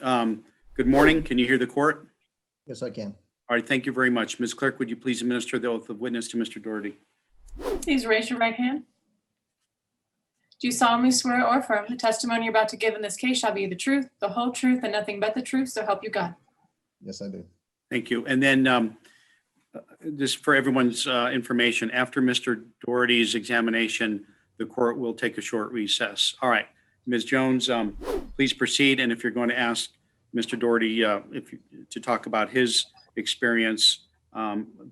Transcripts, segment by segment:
Good morning. Can you hear the court? Yes, I can. All right, thank you very much. Ms. Clerk, would you please administer the oath of witness to Mr. Doherty? Please raise your right hand. Do you solemnly swear or affirm the testimony you're about to give in this case shall be the truth, the whole truth, and nothing but the truth, so help you God? Yes, I do. Thank you. And then just for everyone's information, after Mr. Doherty's examination, the court will take a short recess. All right, Ms. Jones, please proceed. And if you're going to ask Mr. Doherty to talk about his experience,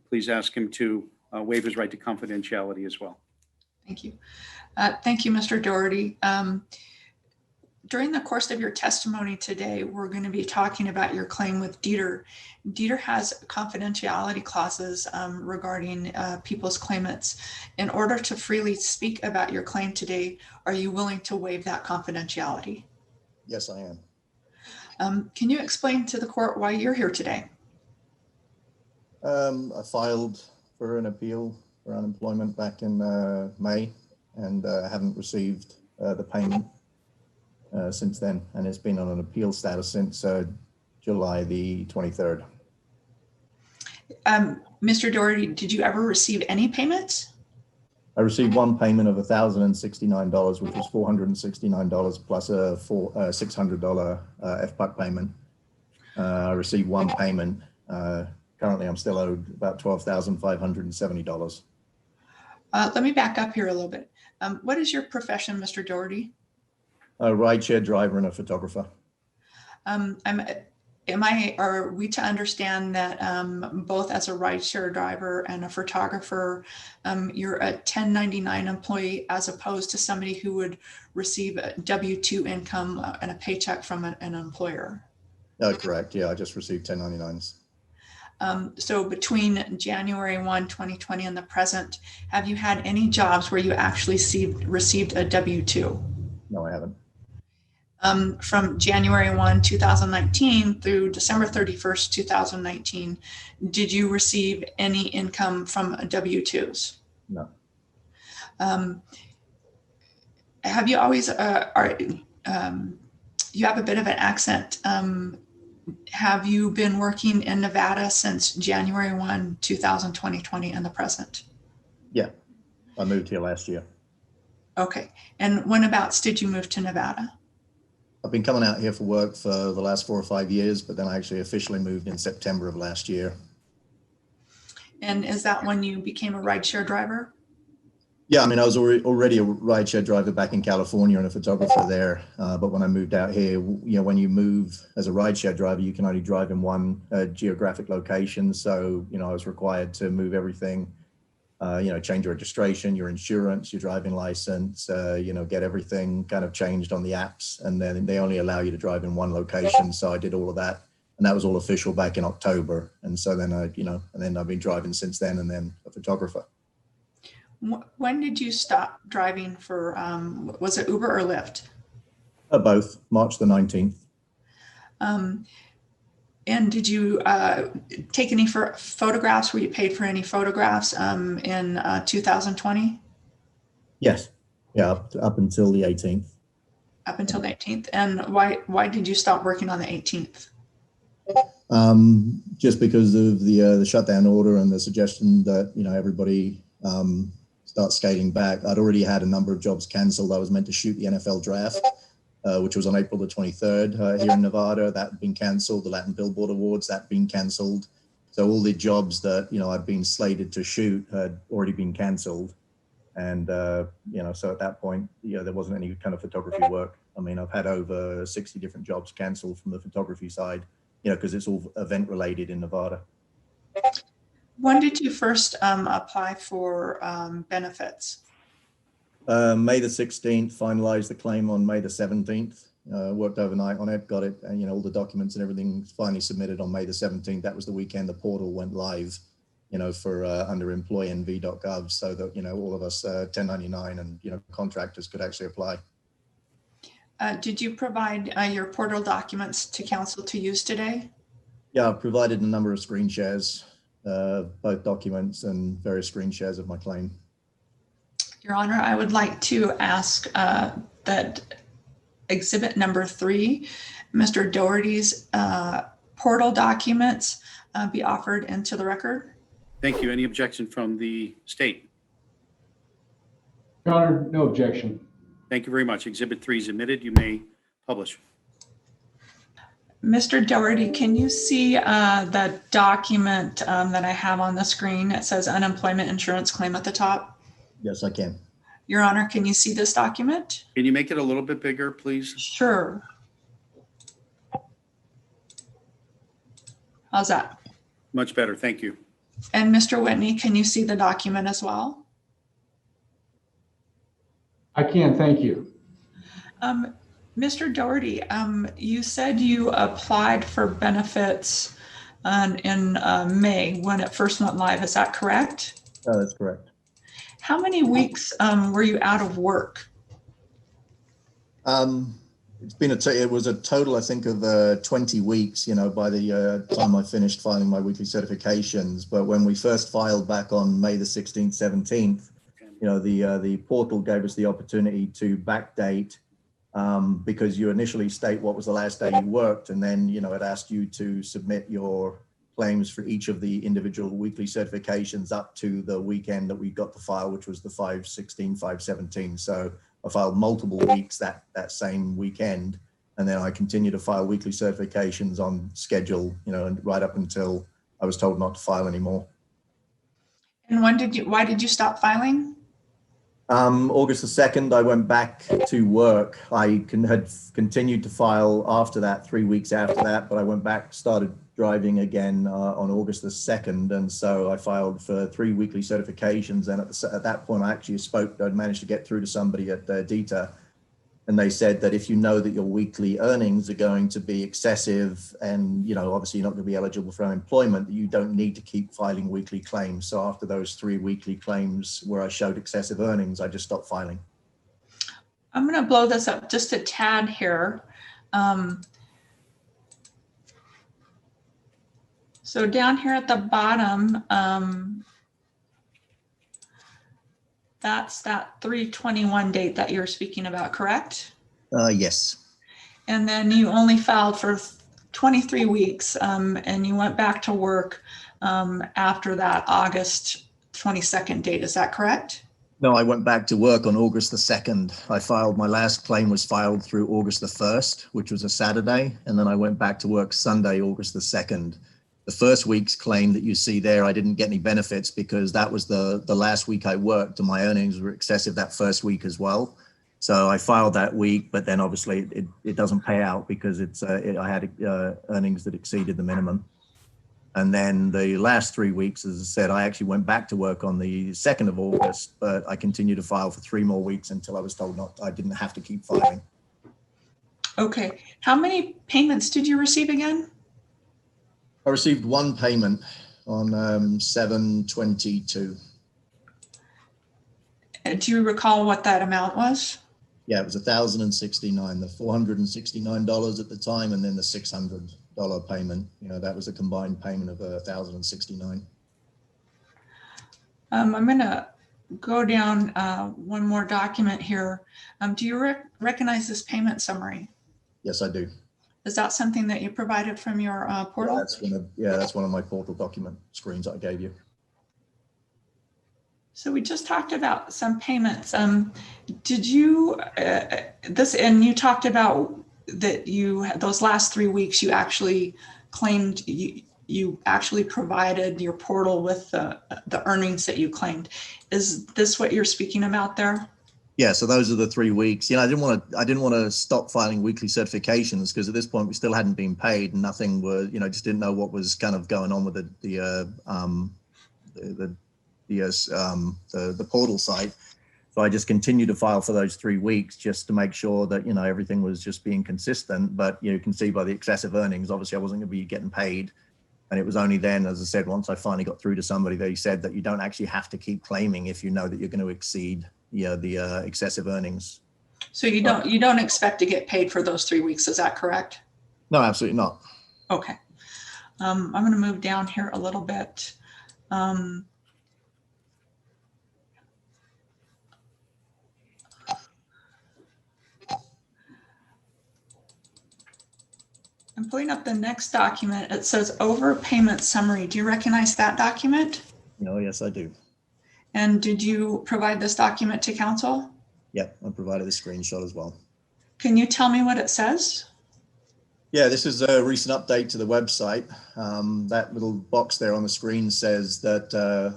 please ask him to waive his right to confidentiality as well. Thank you. Thank you, Mr. Doherty. During the course of your testimony today, we're going to be talking about your claim with D.E.T.R. D.E.T.R has confidentiality clauses regarding people's claimants. In order to freely speak about your claim today, are you willing to waive that confidentiality? Yes, I am. Can you explain to the court why you're here today? I filed for an appeal for unemployment back in May and haven't received the payment since then. And it's been on an appeal status since July the 23rd. Mr. Doherty, did you ever receive any payments? I received one payment of $1,069, which was $469 plus a $600 FPUC payment. I received one payment. Currently, I'm still owed about $12,570. Let me back up here a little bit. What is your profession, Mr. Doherty? A rideshare driver and a photographer. Are we to understand that both as a rideshare driver and a photographer, you're a 1099 employee as opposed to somebody who would receive a W-2 income and a paycheck from an employer? Correct. Yeah, I just received 1099s. So between January 1, 2020 and the present, have you had any jobs where you actually received a W-2? No, I haven't. From January 1, 2019 through December 31st, 2019, did you receive any income from W-2s? No. Have you always, you have a bit of an accent. Have you been working in Nevada since January 1, 2020 and the present? Yeah, I moved here last year. Okay, and whenabouts did you move to Nevada? I've been coming out here for work for the last 4 or 5 years, but then I actually officially moved in September of last year. And is that when you became a rideshare driver? Yeah, I mean, I was already a rideshare driver back in California and a photographer there. But when I moved out here, you know, when you move as a rideshare driver, you can only drive in one geographic location. So, you know, I was required to move everything, you know, change your registration, your insurance, your driving license, you know, get everything kind of changed on the apps. And then they only allow you to drive in one location. So I did all of that. And that was all official back in October. And so then you know, and then I've been driving since then, and then a photographer. When did you stop driving for, was it Uber or Lyft? Both, March the 19th. And did you take any photographs? Were you paid for any photographs in 2020? Yes. Yeah, up until the 18th. Up until the 18th. And why did you stop working on the 18th? Just because of the shutdown order and the suggestion that, you know, everybody start scaling back. I'd already had a number of jobs canceled. I was meant to shoot the NFL draft, which was on April the 23rd here in Nevada. That had been canceled. The Latin Billboard Awards, that had been canceled. So all the jobs that, you know, I'd been slated to shoot had already been canceled. And, you know, so at that point, you know, there wasn't any kind of photography work. I mean, I've had over 60 different jobs canceled from the photography side, you know, because it's all event related in Nevada. When did you first apply for benefits? May the 16th, finalized the claim on May the 17th, worked overnight on it, got it, and, you know, all the documents and everything finally submitted on May the 17th. That was the weekend the portal went live, you know, for under employeenv.gov, so that, you know, all of us 1099 and, you know, contractors could actually apply. Did you provide your portal documents to counsel to use today? Yeah, I've provided a number of screen shares, both documents and various screen shares of my claim. Your Honor, I would like to ask that exhibit number 3 Mr. Doherty's portal documents be offered into the record. Thank you. Any objection from the state? Your Honor, no objection. Thank you very much. Exhibit 3 is admitted. You may publish. Mr. Doherty, can you see the document that I have on the screen? It says unemployment insurance claim at the top. Yes, I can. Your Honor, can you see this document? Can you make it a little bit bigger, please? Sure. How's that? Much better. Thank you. And Mr. Whitney, can you see the document as well? I can, thank you. Mr. Doherty, you said you applied for benefits in May when it first went live. Is that correct? Oh, that's correct. How many weeks were you out of work? It's been it was a total, I think, of 20 weeks, by the time I finished filing my weekly certifications. But when we first filed back on May the 16th, 17th, the portal gave us the opportunity to backdate because you initially state what was the last day you worked, and then, it asked you to submit your claims for each of the individual weekly certifications up to the weekend that we got the file, which was the 5/16, 5/17. So I filed multiple weeks that same weekend, and then I continued to file weekly certifications on schedule, and right up until I was told not to file anymore. And why did you stop filing? August the 2nd, I went back to work. I had continued to file after that, 3 weeks after that, but I went back, started driving again on August the 2nd. And so I filed for 3 weekly certifications. And at that point, I actually I'd managed to get through to somebody at D.E.T.R. And they said that if you know that your weekly earnings are going to be excessive and, obviously you're not going to be eligible for unemployment, you don't need to keep filing weekly claims. So after those 3 weekly claims where I showed excessive earnings, I just stopped filing. I'm going to blow this up just a tad here. So down here at the bottom, that's that 3/21 date that you're speaking about, correct? Yes. And then you only filed for 23 weeks and you went back to work after that August 22nd date. Is that correct? No, I went back to work on August the 2nd. My last claim was filed through August the 1st, which was a Saturday. And then I went back to work Sunday, August the 2nd. The first week's claim that you see there, I didn't get any benefits because that was the last week I worked and my earnings were excessive that first week as well. So I filed that week, but then obviously it doesn't pay out because I had earnings that exceeded the minimum. And then the last 3 weeks, as I said, I actually went back to work on the 2nd of August, but I continued to file for 3 more weeks until I was told I didn't have to keep filing. Okay. How many payments did you receive again? I received one payment on 7/22. Do you recall what that amount was? Yeah, it was $1,069, the $469 at the time, and then the $600 payment. That was a combined payment of $1,069. I'm going to go down one more document here. Do you recognize this payment summary? Yes, I do. Is that something that you provided from your portal? That's one of my portal document screens that I gave you. So we just talked about some payments. Did you and you talked about that those last 3 weeks you actually claimed you actually provided your portal with the earnings that you claimed. Is this what you're speaking about there? Yeah, so those are the 3 weeks. I didn't want to stop filing weekly certifications because at this point we still hadn't been paid and nothing was, just didn't know what was kind of going on with the portal site. So I just continued to file for those 3 weeks just to make sure that everything was just being consistent. But you can see by the excessive earnings, obviously I wasn't going to be getting paid. And it was only then, as I said, once I finally got through to somebody, they said that you don't actually have to keep claiming if you know that you're going to exceed the excessive earnings. So you don't expect to get paid for those 3 weeks, is that correct? No, absolutely not. Okay. I'm going to move down here a little bit. I'm pulling up the next document. It says overpayment summary. Do you recognize that document? Oh, yes, I do. And did you provide this document to counsel? Yep, I provided the screenshot as well. Can you tell me what it says? Yeah, this is a recent update to the website. That little box there on the screen says that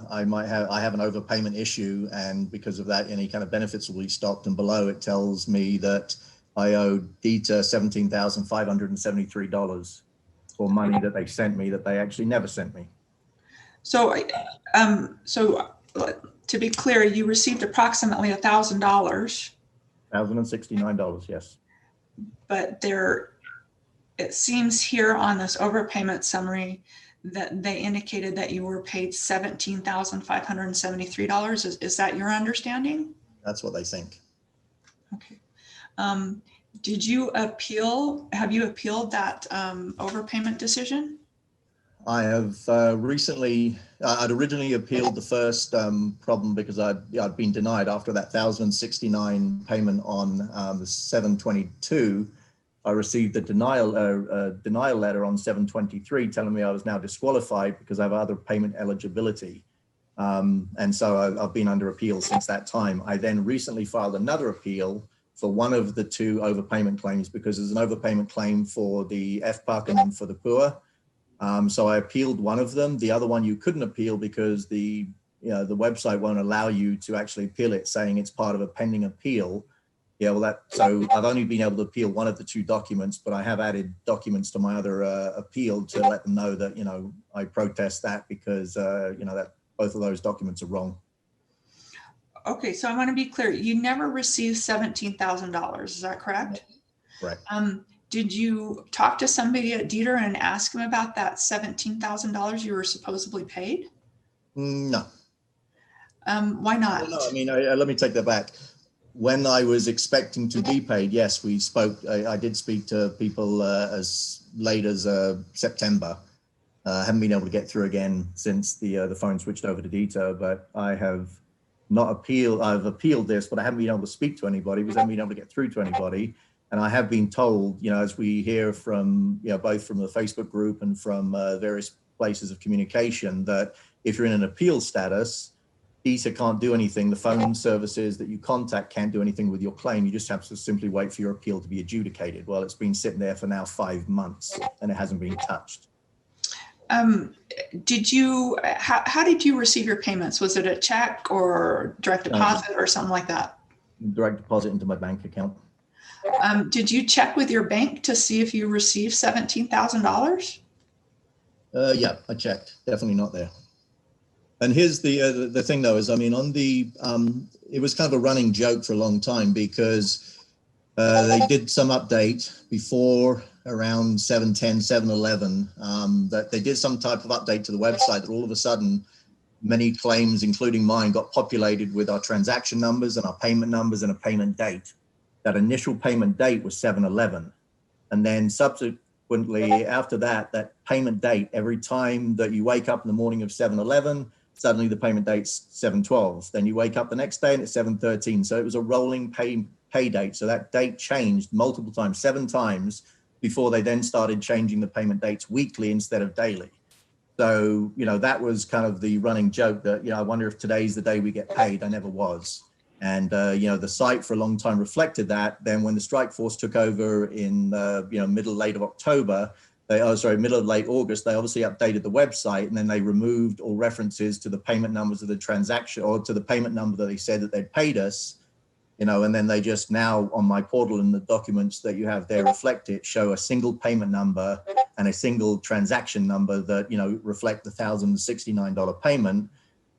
I have an overpayment issue, and because of that, any kind of benefits will be stopped. And below it tells me that I owe D.E.T.R $17,573 for money that they sent me that they actually never sent me. So, to be clear, you received approximately $1,000, $1,069, yes. but it seems here on this overpayment summary that they indicated that you were paid $17,573. Is that your understanding? That's what they think. Okay. Did you appeal? Have you appealed that overpayment decision? I have recently, I'd originally appealed the first problem because I'd been denied after that $1,069 payment on the 7/22. I received a denial letter on 7/23 telling me I was now disqualified because I have other payment eligibility. And so I've been under appeal since that time. I then recently filed another appeal for one of the two overpayment claims because there's an overpayment claim for the FPUC and then for the P.U.A. So I appealed one of them. The other one you couldn't appeal because the website won't allow you to actually appeal it, saying it's part of a pending appeal. Yeah, well, so I've only been able to appeal one of the two documents, but I have added documents to my other appeal to let them know that, I protest that because, that both of those documents are wrong. Okay, so I want to be clear. You never received $17,000. Is that correct? Correct. Did you talk to somebody at D.E.T.R and ask them about that $17,000 you were supposedly paid? No. Why not? No, I mean, let me take that back. When I was expecting to be paid, yes, we spoke. I did speak to people as late as September. Haven't been able to get through again since the phone switched over to D.E.T.R, but I have not appealed. I've appealed this, but I haven't been able to speak to anybody because I haven't been able to get through to anybody. And I have been told, as we hear from, both from the Facebook group and from various places of communication, that if you're in an appeal status, D.E.T.R can't do anything. The phone services that you contact can't do anything with your claim. You just have to simply wait for your appeal to be adjudicated. Well, it's been sitting there for now 5 months and it hasn't been touched. How did you receive your payments? Was it a check or direct deposit or something like that? Direct deposit into my bank account. Did you check with your bank to see if you received $17,000? Yeah, I checked. Definitely not there. And here's the thing, though, is, I mean, on the it was kind of a running joke for a long time because they did some update before around 7/10, 7/11, that they did some type of update to the website that all of a sudden many claims, including mine, got populated with our transaction numbers and our payment numbers and a payment date. That initial payment date was 7/11. And then subsequently after that, that payment date, every time that you wake up in the morning of 7/11, suddenly the payment date's 7/12. Then you wake up the next day and it's 7/13. So it was a rolling pay date. So that date changed multiple times, 7 times, before they then started changing the payment dates weekly instead of daily. So, that was kind of the running joke that, I wonder if today's the day we get paid. I never was. And, the site for a long time reflected that. Then when the strike force took over in, middle of late August, they obviously updated the website and then they removed all references to the payment numbers of the transaction or to the payment number that they said that they'd paid us, and then they just now on my portal and the documents that you have there reflect it, show a single payment number and a single transaction number that, reflect the $1,069 payment.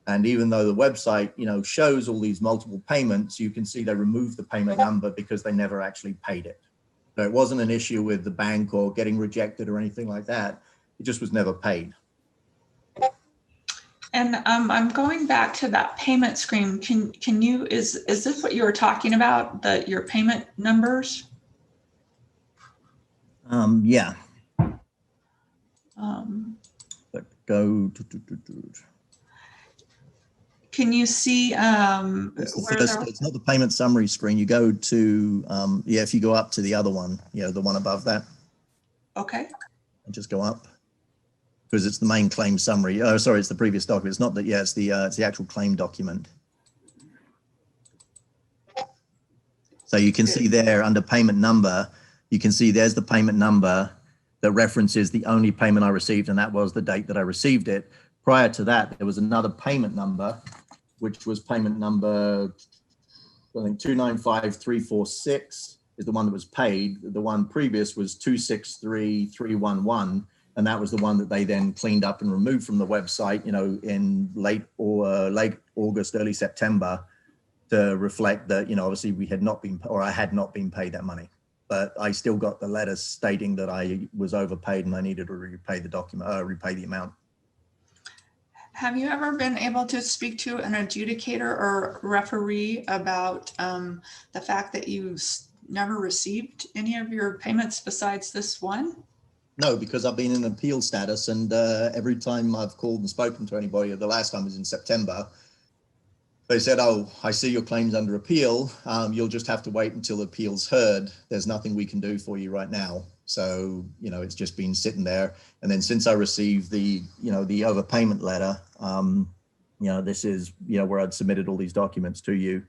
And even though the website, shows all these multiple payments, you can see they removed the payment number because they never actually paid it. So it wasn't an issue with the bank or getting rejected or anything like that. It just was never paid. And I'm going back to that payment screen. Can you, is this what you were talking about, your payment numbers? Yeah. But go to. Can you see it's not the payment summary screen. You go to, if you go up to the other one, the one above that. Okay, And just go up. Because it's the main claim summary. Oh, sorry, it's the previous document. It's not that, yeah, it's the actual claim document. So you can see there under payment number, you can see there's the payment number that references the only payment I received, and that was the date that I received it. Prior to that, there was another payment number, which was payment number, I think 295346 is the one that was paid. The one previous was 263311, and that was the one that they then cleaned up and removed from the website, you know, in late August, early September, to reflect that, you know, obviously we had not been, or I had not been paid that money, but I still got the letter stating that I was overpaid and I needed to repay the document, repay the amount. have you ever been able to speak to an adjudicator or referee about the fact that you never received any of your payments besides this one? No, because I've been in appeal status, and every time I've called and spoken to anybody, the last time was in September, they said, oh, I see your claim's under appeal. You'll just have to wait until the appeal's heard. There's nothing we can do for you right now. So, you know, it's just been sitting there. And then since I received the, you know, the overpayment letter, you know, this is, you know, where I'd submitted all these documents to you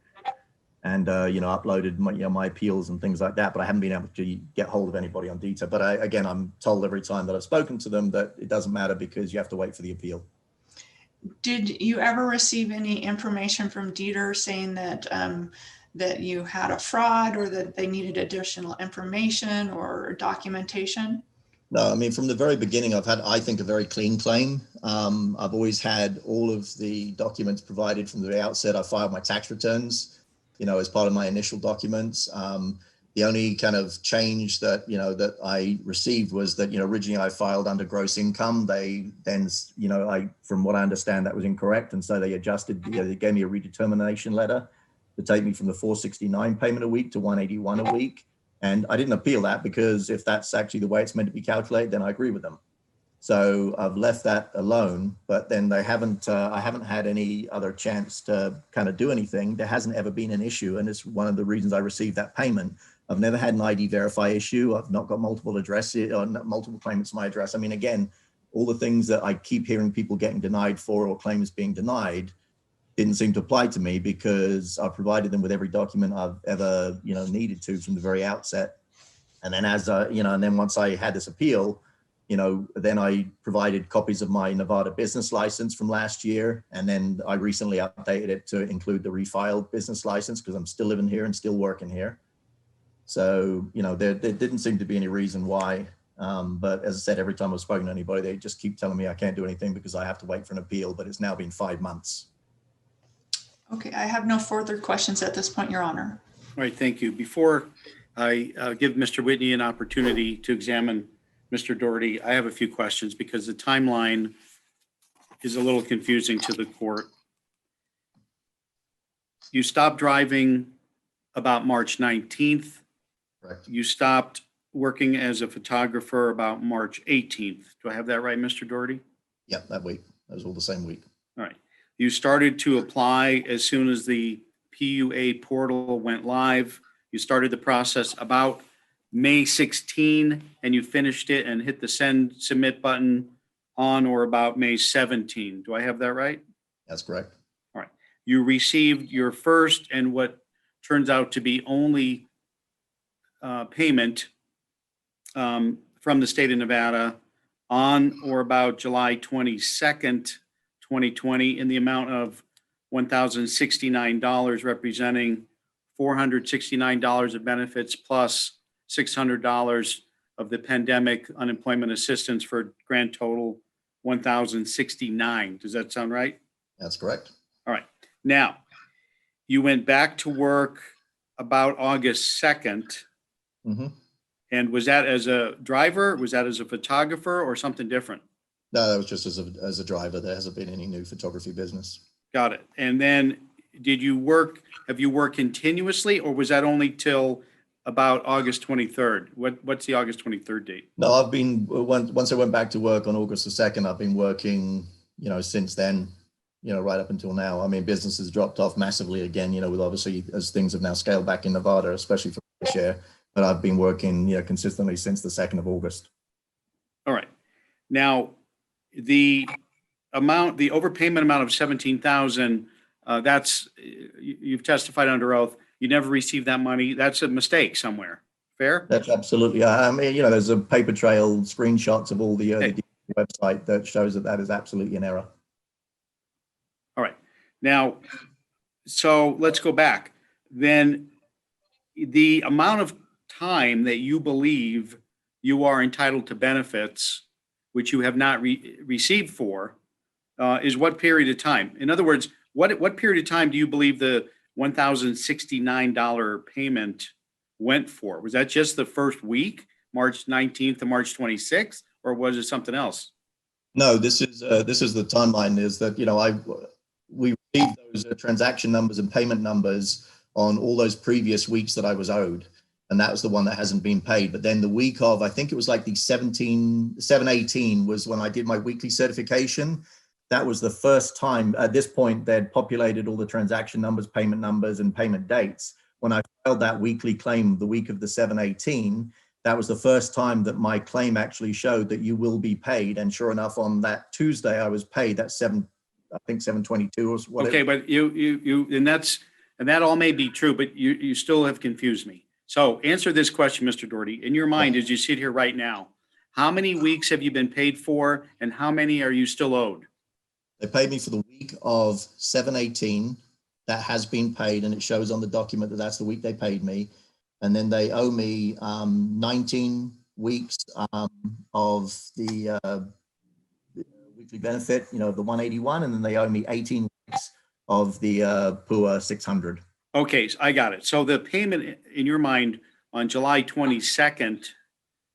and, you know, uploaded my, you know, my appeals and things like that. But I haven't been able to get hold of anybody on D.E.T.R. But again, I'm told every time that I've spoken to them that it doesn't matter because you have to wait for the appeal. Did you ever receive any information from D.E.T.R saying that that you had a fraud or that they needed additional information or documentation? No, I mean, from the very beginning, I've had, I think, a very clean claim. I've always had all of the documents provided from the outset. I filed my tax returns, you know, as part of my initial documents. The only kind of change that, you know, that I received was that, you know, originally I filed under gross income. They then, you know, from what I understand, that was incorrect. And so they adjusted, you know, they gave me a redetermination letter to take me from the 469 payment a week to 181 a week. And I didn't appeal that because if that's actually the way it's meant to be calculated, then I agree with them. So I've left that alone, but then they haven't, I haven't had any other chance to kind of do anything. There hasn't ever been an issue. And it's one of the reasons I received that payment. I've never had an ID verify issue. I've not got multiple addresses or multiple claimants to my address. I mean, again, all the things that I keep hearing people getting denied for or claims being denied didn't seem to apply to me because I provided them with every document I've ever, you know, needed to from the very outset. And then as, you know, and then once I had this appeal, you know, then I provided copies of my Nevada business license from last year. And then I recently updated it to include the refiled business license because I'm still living here and still working here. So, you know, there didn't seem to be any reason why. But as I said, every time I've spoken to anybody, they just keep telling me I can't do anything because I have to wait for an appeal, but it's now been 5 months. Okay, I have no further questions at this point, Your Honor. All right, thank you. Before I give Mr. Whitney an opportunity to examine Mr. Doherty, I have a few questions because the timeline is a little confusing to the court. You stopped driving about March 19th. Correct. You stopped working as a photographer about March 18th. Do I have that right, Mr. Doherty? Yeah, that week. That was all the same week. All right. You started to apply as soon as the P.U.A. portal went live. You started the process about May 16 and you finished it and hit the send submit button on or about May 17. Do I have that right? That's correct. All right. You received your first and what turns out to be only payment from the state of Nevada on or about July 22nd, 2020 in the amount of $1,069, representing $469 of benefits plus $600 of the pandemic unemployment assistance for a grand total $1,069. Does that sound right? That's correct. All right. Now, you went back to work about August 2nd. Mm-hmm. And was that as a driver? Was that as a photographer or something different? No, that was just as a driver. There hasn't been any new photography business. Got it. And then did you work, have you worked continuously or was that only till about August 23rd? What's the August 23rd date? No, I've been, once I went back to work on August the 2nd, I've been working, you know, since then, you know, right up until now. I mean, business has dropped off massively again, you know, with obviously as things have now scaled back in Nevada, especially for share. But I've been working, you know, consistently since the 2nd of August. All right. Now, the overpayment amount of 17,000, you've testified under oath. You never received that money. That's a mistake somewhere. Fair? That's absolutely, I mean, there's a paper trail, screenshots of all the website that shows that is absolutely an error. All right. Now, so let's go back. Then the amount of time that you believe you are entitled to benefits, which you have not received for, is what period of time? In other words, what period of time do you believe the $1,069 payment went for? Was that just the first week, March 19th to March 26th, or was it something else? No, this is the timeline. Is that we received those transaction numbers and payment numbers on all those previous weeks that I was owed, and that was the one that hasn't been paid. But then the week of, I think it was like the 7/18 was when I did my weekly certification. That was the first time at this point they'd populated all the transaction numbers, payment numbers, and payment dates. When I filed that weekly claim the week of the 7/18, that was the first time that my claim actually showed that you will be paid. And sure enough, on that Tuesday, I was paid that 7/22 or whatever. Okay, but and that all may be true, but you still have confused me. So answer this question, Mr. Doherty. In your mind, as you sit here right now, how many weeks have you been paid for, and how many are you still owed? They paid me for the week of 7/18. That has been paid, and it shows on the document that that's the week they paid me. And then they owe me 19 weeks of the weekly benefit, the 181, and then they owe me 18 weeks of the P.U.A 600. Okay, so I got it. So the payment in your mind on July 22nd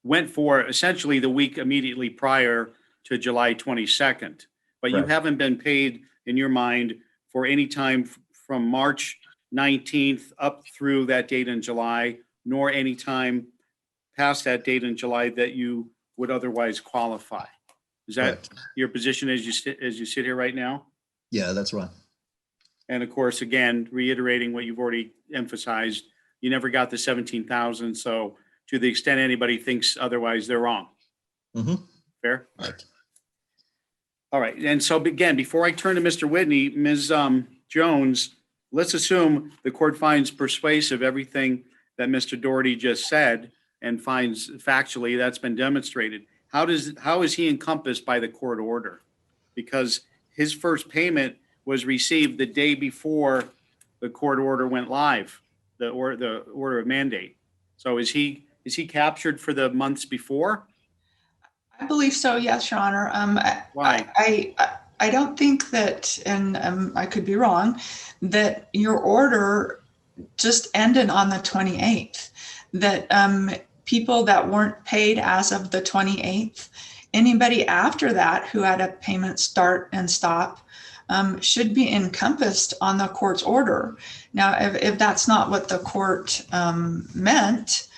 went for essentially the week immediately prior to July 22nd, but you Correct. haven't been paid in your mind for any time from March 19th up through that date in July, nor any time past that date in July that you would otherwise qualify. Is that Correct. your position as you sit here right now? Yeah, that's right. And of course, again, reiterating what you've already emphasized, you never got the 17,000. So to the extent anybody thinks otherwise, they're wrong. Mm-hmm. Fair? Right. All right. And so again, before I turn to Mr. Whitney, Ms. Jones, let's assume the court finds persuasive everything that Mr. Doherty just said and finds factually that's been demonstrated. How is he encompassed by the court order? Because his first payment was received the day before the court order went live, the order of mandate. So is he captured for the months before? I believe so, yes, Your Honor. Why? I don't think that, and I could be wrong, that your order just ended on the 28th, that people that weren't paid as of the 28th, anybody after that who had a payment start and stop should be encompassed on the court's order. Now, if that's not what the court meant,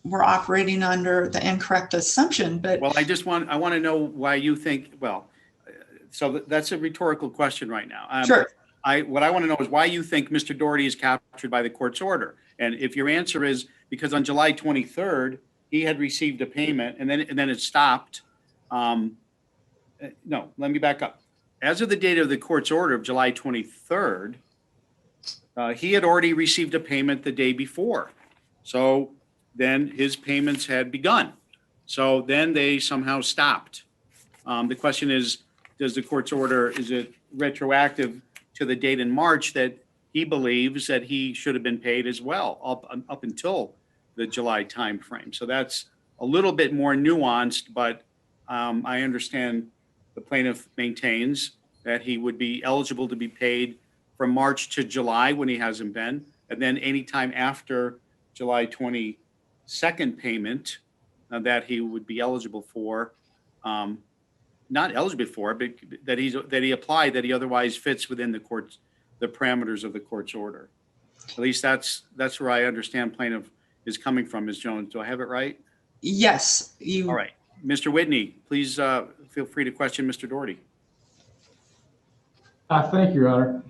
we're operating under the incorrect assumption. But Well, I want to know why you think, so that's a rhetorical question right now. sure. What I want to know is why you think Mr. Doherty is captured by the court's order. And if your answer is because on July 23rd, he had received a payment and then it stopped. No, let me back up. As of the date of the court's order of July 23rd, he had already received a payment the day before. So then his payments had begun. So then they somehow stopped. The question is, does the court's order, is it retroactive to the date in March that he believes that he should have been paid as well up until the July timeframe? So that's a little bit more nuanced, but I understand the plaintiff maintains that he would be eligible to be paid from March to July when he hasn't been, and then anytime after July 22nd payment that he would be eligible for, not eligible for, but that he applied, that he otherwise fits within the parameters of the court's order. At least that's where I understand plaintiff is coming from, Ms. Jones. Do I have it right? Yes. All right. Mr. Whitney, please feel free to question Mr. Doherty. Thank you, Your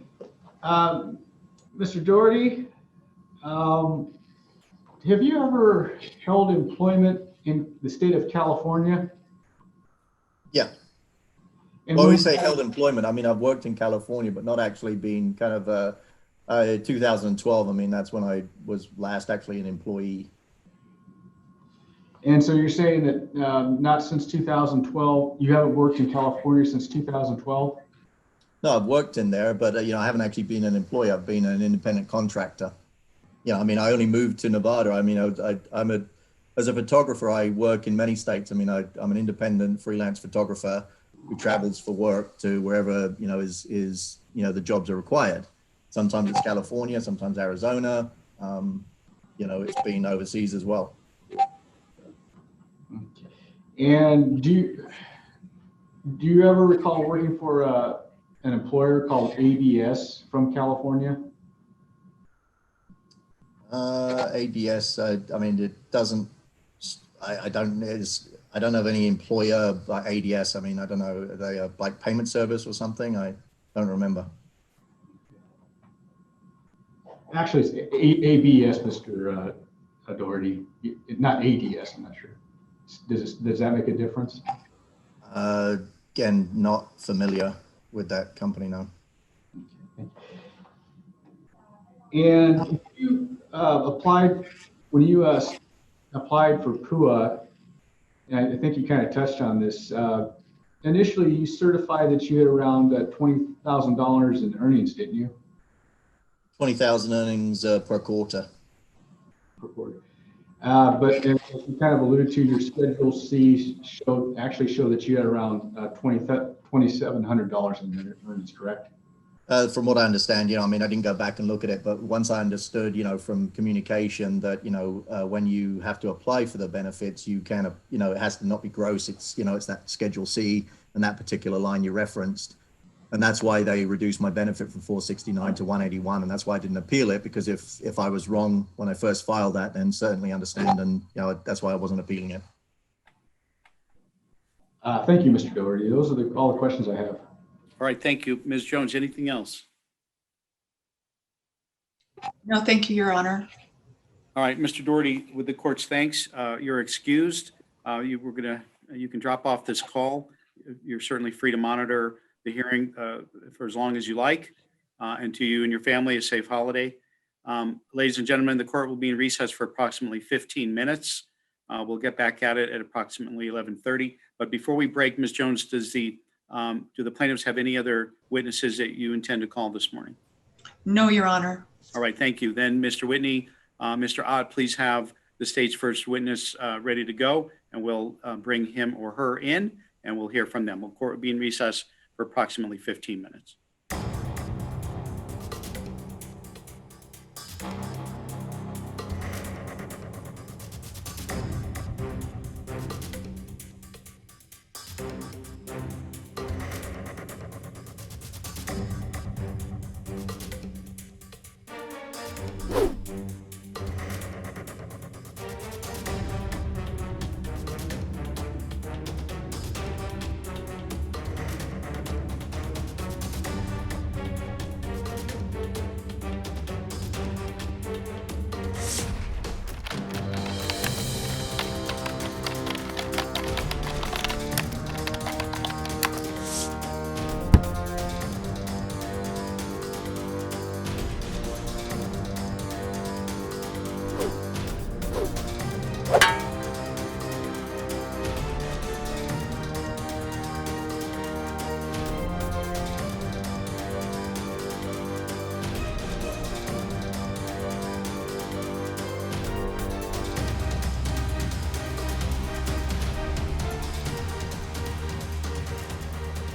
Honor. Mr. Doherty, have you ever held employment in the state of California? Yeah. And Well, we when- say held employment. I mean, I've worked in California, but not actually been kind of 2012. I mean, that's when I was last actually an employee. And so you're saying that not since 2012, you haven't worked in California since 2012? No, I've worked in there, but I haven't actually been an employee. I've been an independent contractor. I mean, I only moved to Nevada. I mean, as a photographer, I work in many states. I mean, I'm an independent freelance photographer who travels for work to wherever, is the jobs are required. Sometimes it's California, sometimes Arizona. It's been overseas as well. And do you ever recall working for an employer called ABS from California? ABS, I mean, it doesn't, I don't have any employer like ADS. I mean, I don't know, are they a like payment service or something? I don't remember. Actually, it's ABS, Mr. Doherty, not ADS, I'm not sure. Does that make a difference? Again, not familiar with that company now. And you applied for P.U.A, and I think you kind of touched on this. Initially, you certified that you had around $20,000 in earnings, didn't you? 20,000 earnings per quarter. Per quarter. But as you kind of alluded to, your Schedule C showed that you had around $2,700 in earnings, correct? From what I understand, I mean, I didn't go back and look at it, but once I understood, from communication that, when you have to apply for the benefits, you kind of, it has to not be gross. It's, it's that Schedule C and that particular line you referenced. And that's why they reduced my benefit from 469 to 181. And that's why I didn't appeal it, because if I was wrong when I first filed that, then certainly understand. And, that's why I wasn't appealing it. Thank you, Mr. Doherty. Those are all the questions I have. All right, thank you. Ms. Jones, anything else? No, thank you, Your Honor. All right, Mr. Doherty, with the court's thanks, you're excused. You can drop off this call. You're certainly free to monitor the hearing for as long as you like. And to you and your family, a safe holiday. Ladies and gentlemen, the court will be in recess for approximately 15 minutes. We'll get back at it at approximately 11:30. But before we break, Ms. Jones, do the plaintiffs have any other witnesses that you intend to call this morning? No, Your Honor. All right, thank you. Then, Mr. Whitney, Mr. Ott, please have the state's first witness ready to go, and we'll bring him or her in, and we'll hear from them. The court will be in recess for approximately 15 minutes.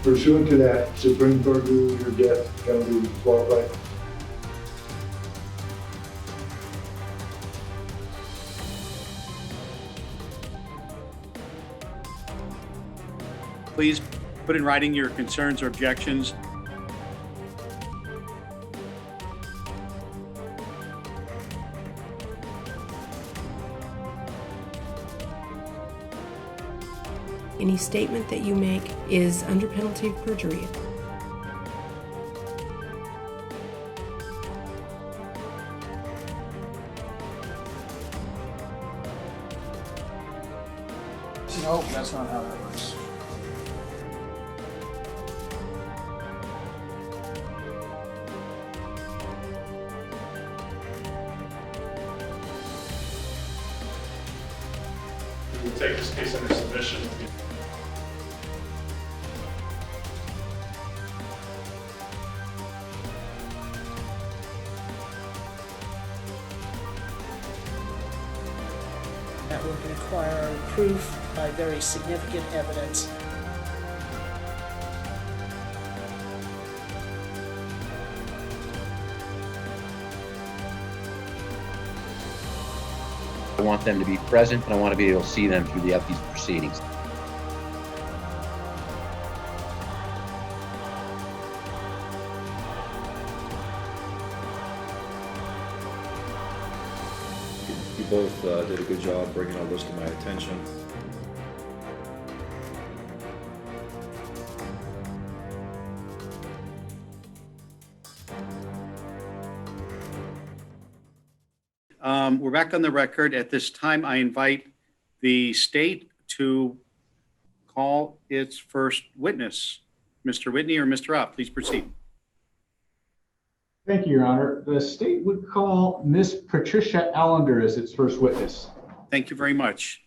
Pursuant to that Supreme Court rule, your death shall be qualified. Please put in writing your concerns or objections. Any statement that you make is under penalty of perjury. No, that's not how that works. We will take this case under submission. That would require proof by very significant evidence. I want them to be present, and I want to be able to see them throughout these proceedings. You both did a good job bringing all this to my attention. We're back on the record. At this time, I invite the state to call its first witness. Mr. Whitney or Mr. Ott, please proceed. Thank you, Your Honor. The state would call Miss Patricia Allander as its first witness. Thank you very much.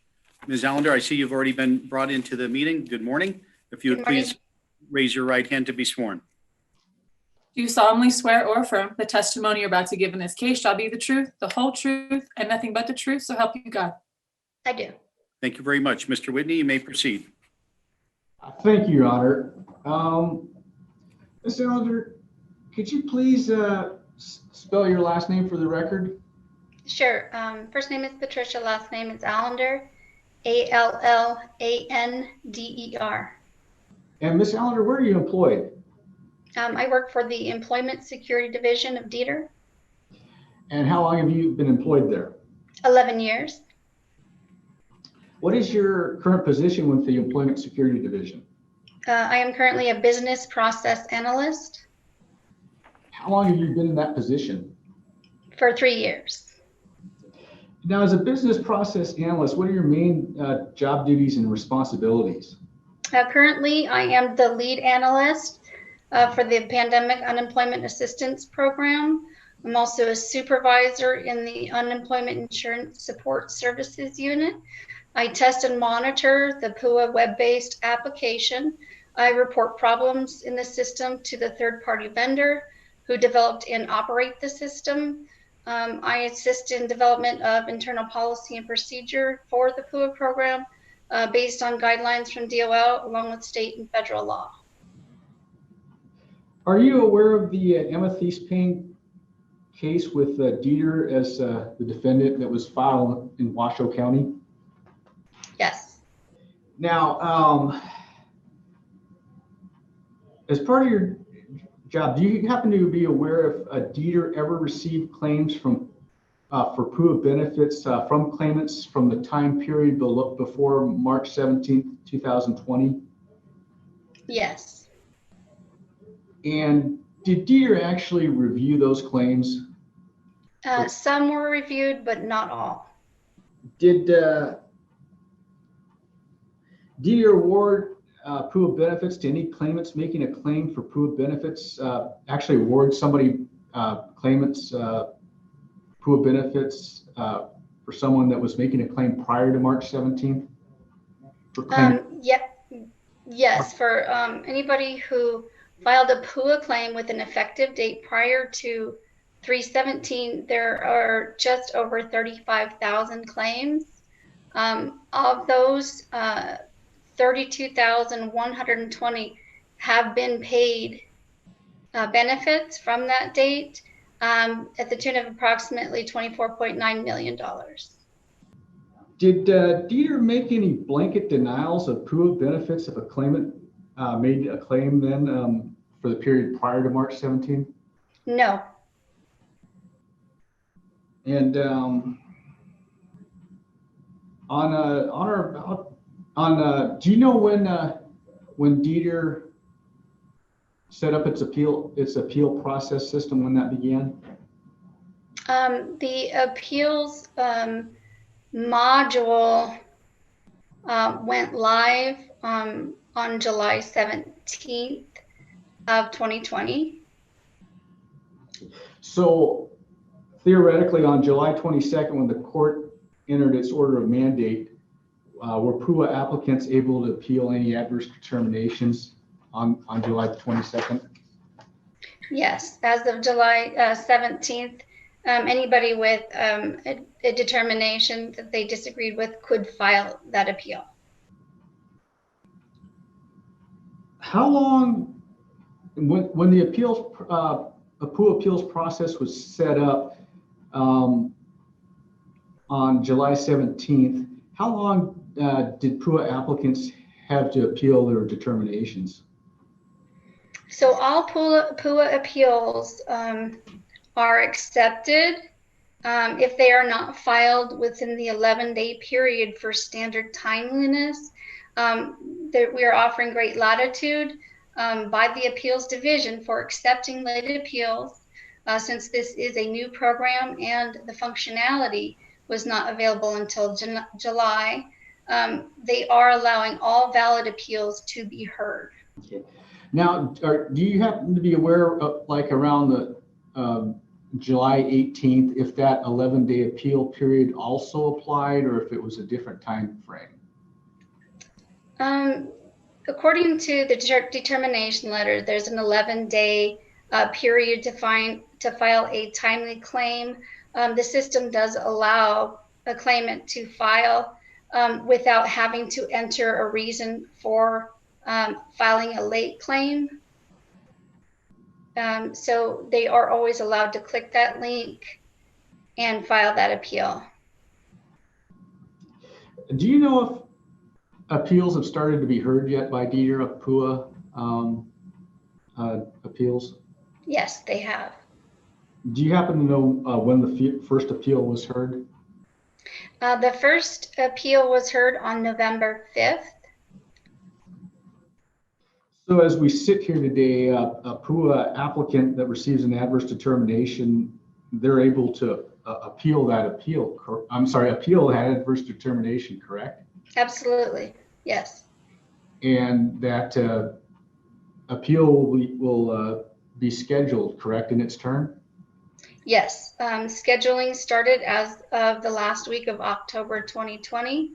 Ms. Allander, I see you've already been brought into the meeting. Good morning. If you would please raise your right hand to be sworn. Do you solemnly swear or affirm the testimony you're about to give in this case shall be the truth, the whole truth, and nothing but the truth, so help you God? I do. Thank you very much. Mr. Whitney, you may proceed. Thank you, Your Honor. Ms. Allander, could you please spell your last name for the record? Sure. First name is Patricia, last name is Allander, Allander. And Ms. Allander, where are you employed? I work for the Employment Security Division of D.E.T.R. And how long have you been employed there? 11 years. What is your current position with the Employment Security Division? I am currently a business process analyst. How long have you been in that position? For 3 years. Now, as a business process analyst, what are your main job duties and responsibilities? Currently, I am the lead analyst for the Pandemic Unemployment Assistance Program. I'm also a supervisor in the Unemployment Insurance Support Services Unit. I test and monitor the P.U.A web-based application. I report problems in the system to the third-party vendor who developed and operate the system. I assist in development of internal policy and procedure for the P.U.A program based on guidelines from DOL along with state and federal law. Are you aware of the Amethyst Payne case with D.E.T.R as the defendant that was filed in Washoe County? Yes. Now, as part of your job, do you happen to be aware if D.E.T.R ever received claims from for P.U.A benefits from claimants from the time period before March 17th, 2020? Yes. And did D.E.T.R actually review those claims? Some were reviewed, but not all. Did D.E.T.R award P.U.A benefits to any claimants making a claim for P.U.A benefits? Actually award somebody claimants P.U.A benefits for someone that was making a claim prior to March 17th? Yes, for anybody who filed a P.U.A claim with an effective date prior to 3/17, there are just over 35,000 claims. Of those, 32,120 have been paid benefits from that date at the tune of approximately $24.9 million. Did D.E.T.R make any blanket denials of P.U.A benefits if a claimant made a claim then for the period prior to March 17th? No. And do you know when D.E.T.R set up its appeal process system, when that began? The appeals module went live on July 17th of 2020. So theoretically, on July 22nd, when the court entered its order of mandate, were P.U.A applicants able to appeal any adverse determinations on July 22nd? Yes, as of July 17th, anybody with a determination that they disagreed with could file that appeal. How long, when the appeals, a P.U.A appeals process was set up on July 17th, how long did P.U.A applicants have to appeal their determinations? So all P.U.A appeals are accepted if they are not filed within the 11-day period for standard timeliness. We are offering great latitude by the appeals division for accepting late appeals since this is a new program and the functionality was not available until July. They are allowing all valid appeals to be heard. Okay. Now, do you happen to be aware of, like, around the July 18th, if that 11-day appeal period also applied, or if it was a different time frame? According to the determination letter, there's an 11-day period to file a timely claim. The system does allow a claimant to file without having to enter a reason for filing a late claim. So they are always allowed to click that link and file that appeal. Do you know if appeals have started to be heard yet by D.E.T.R of P.U.A appeals? Yes, they have. Do you happen to know when the first appeal was heard? The first appeal was heard on November 5th. So as we sit here today, a P.U.A applicant that receives an adverse determination, they're able to appeal that appeal. Appeal that adverse determination, correct? Absolutely, yes. And that appeal will be scheduled, correct, in its turn? Yes, scheduling started as of the last week of October 2020.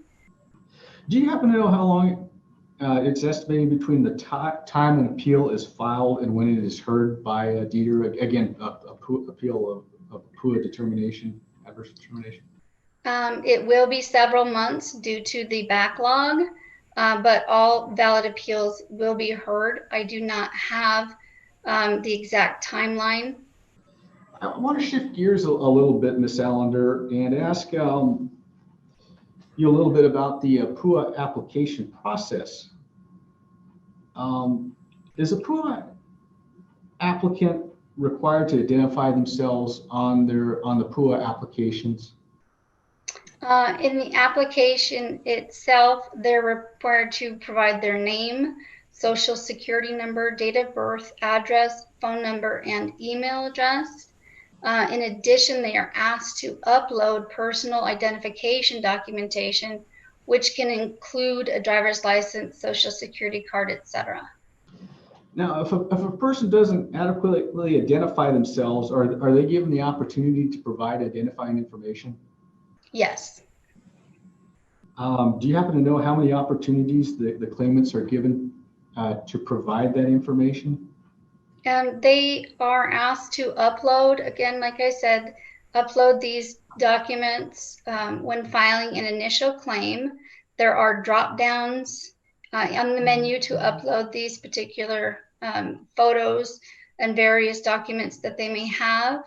Do you happen to know how long it's estimated between the time an appeal is filed and when it is heard by D.E.T.R? Again, appeal of P.U.A determination, adverse determination. It will be several months due to the backlog, but all valid appeals will be heard. I do not have the exact timeline. I want to shift gears a little bit, Ms. Allander, and ask you a little bit about the P.U.A application process. Is a P.U.A applicant required to identify themselves on the P.U.A applications? In the application itself, they're required to provide their name, social security number, date of birth, address, phone number, and email address. In addition, they are asked to upload personal identification documentation, which can include a driver's license, social security card, etc. Now, if a person doesn't adequately identify themselves, are they given the opportunity to provide identifying information? Yes. Do you happen to know how many opportunities the claimants are given to provide that information? They are asked to upload, again, like I said, upload these documents when filing an initial claim. There are drop downs on the menu to upload these particular photos and various documents that they may have.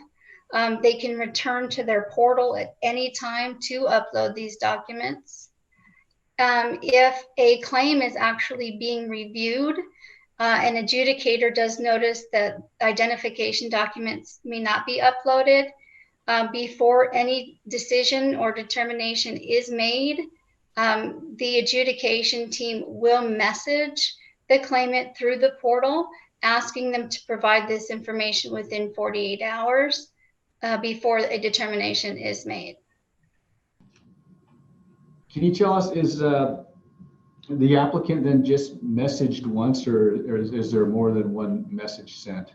They can return to their portal at any time to upload these documents. If a claim is actually being reviewed, an adjudicator does notice that identification documents may not be uploaded. Before any decision or determination is made, the adjudication team will message the claimant through the portal, asking them to provide this information within 48 hours before a determination is made. Can you tell us, is The applicant then just messaged once, or is there more than one message sent?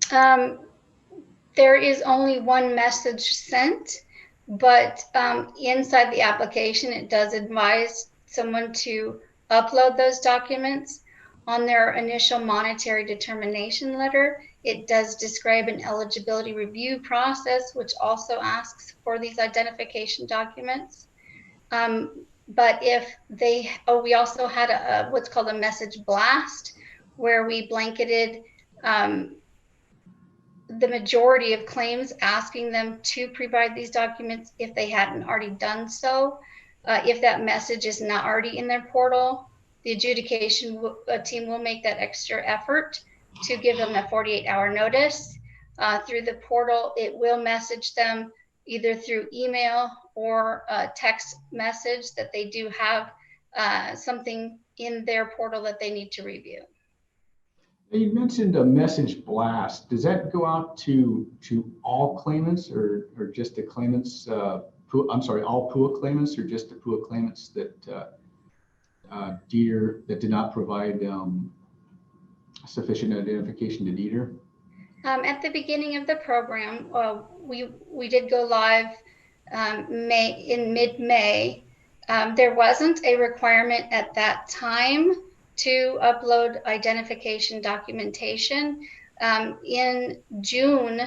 There is only one message sent, but inside the application, it does advise someone to upload those documents. On their initial monetary determination letter, it does describe an eligibility review process, which also asks for these identification documents. But if they, we also had a what's called a message blast, where we blanketed the majority of claims, asking them to provide these documents if they hadn't already done so. If that message is not already in their portal, the adjudication team will make that extra effort to give them a 48-hour notice. Through the portal, it will message them either through email or a text message that they do have something in their portal that they need to review. You mentioned a message blast. Does that go out to all claimants, or just the claimants? I'm sorry, all P.U.A claimants, or just the P.U.A claimants that D.E.T.R that did not provide sufficient identification to D.E.T.R? At the beginning of the program, we did go live in mid-May. There wasn't a requirement at that time to upload identification documentation. In June,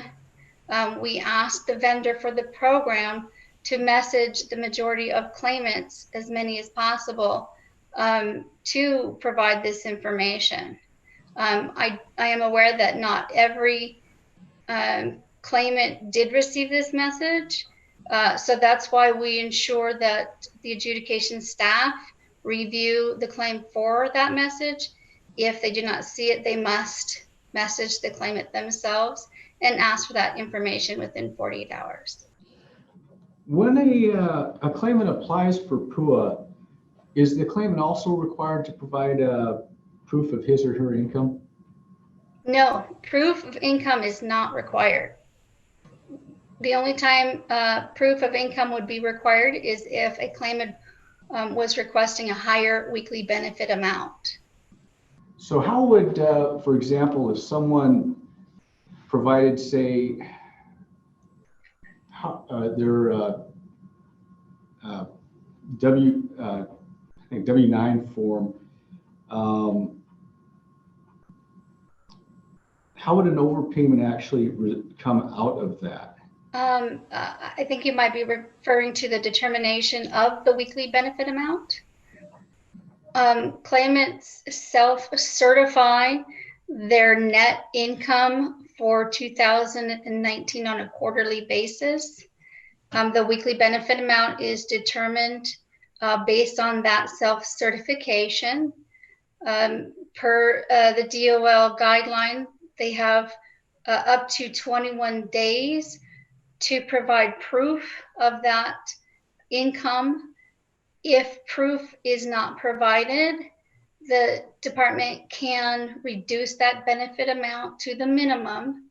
we asked the vendor for the program to message the majority of claimants, as many as possible, to provide this information. I am aware that not every claimant did receive this message, so that's why we ensure that the adjudication staff review the claim for that message. If they do not see it, they must message the claimant themselves and ask for that information within 48 hours. When a claimant applies for P.U.A, is the claimant also required to provide proof of his or her income? No, proof of income is not required. The only time proof of income would be required is if a claimant was requesting a higher weekly benefit amount. So how would, for example, if someone provided, say, their W-9 form, how would an overpayment actually come out of that? I think you might be referring to the determination of the weekly benefit amount. Claimants self-certify their net income for 2019 on a quarterly basis. The weekly benefit amount is determined based on that self-certification. Per the DOL guideline, they have up to 21 days to provide proof of that income. If proof is not provided, the department can reduce that benefit amount to the minimum,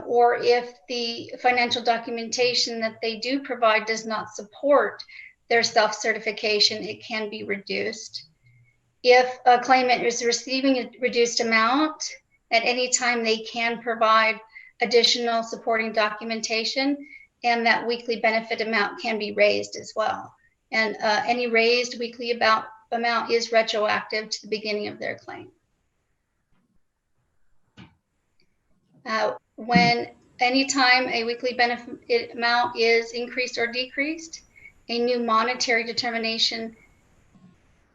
or if the financial documentation that they do provide does not support their self-certification, it can be reduced. If a claimant is receiving a reduced amount, at any time they can provide additional supporting documentation, and that weekly benefit amount can be raised as well. And any raised weekly amount is retroactive to the beginning of their claim. When anytime a weekly benefit amount is increased or decreased, a new monetary determination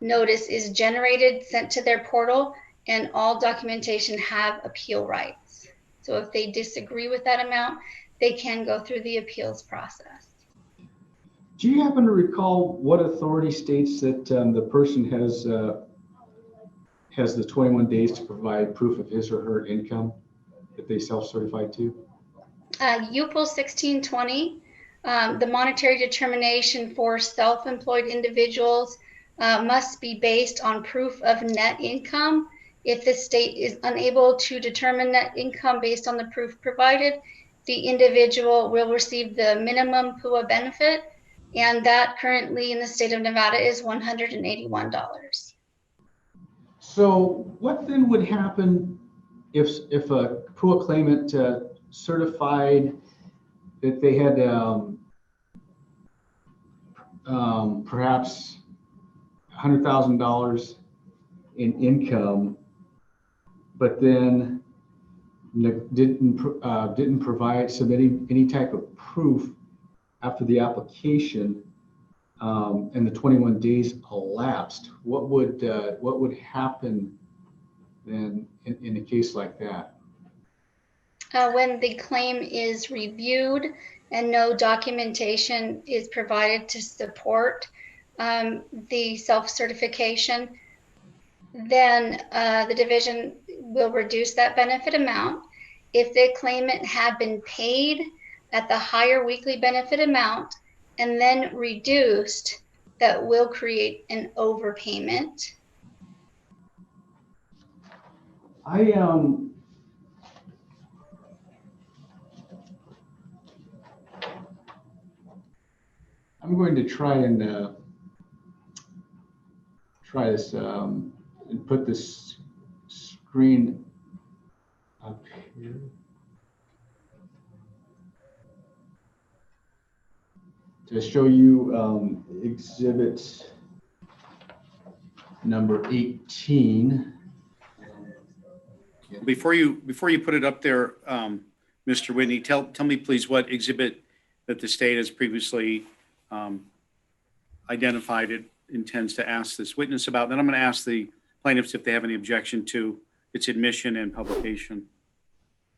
notice is generated, sent to their portal, and all documentation have appeal rights. So if they disagree with that amount, they can go through the appeals process. Do you happen to recall what authority states that the person has the 21 days to provide proof of his or her income that they self-certified to? UPL 1620, the monetary determination for self-employed individuals must be based on proof of net income. If the state is unable to determine net income based on the proof provided, the individual will receive the minimum P.U.A benefit And that currently in the state of Nevada is $181. So what then would happen if a P.U.A claimant certified that they had perhaps $100,000 in income, but then didn't submit any type of proof after the application, and the 21 days elapsed? What would happen then in a case like that? When the claim is reviewed and no documentation is provided to support the self-certification, then the division will reduce that benefit amount. If the claimant had been paid at the higher weekly benefit amount and then reduced, that will create an overpayment. I'm going to try this and put this screen up here. To show you exhibit number 18. Before you put it up there, Mr. Whitney, tell me please what exhibit that the state has previously identified it intends to ask this witness about. Then I'm going to ask the plaintiffs if they have any objection to its admission and publication.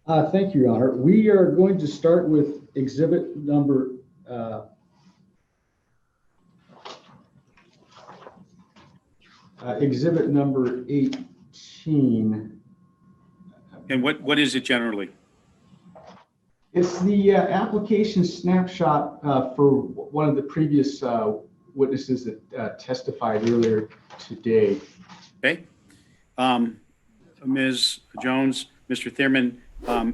Thank you, Your Honor. We are going to start with exhibit number 18. And what is it generally? It's the application snapshot for one of the previous witnesses that testified earlier today. Okay. Ms. Jones, Mr. Thierman,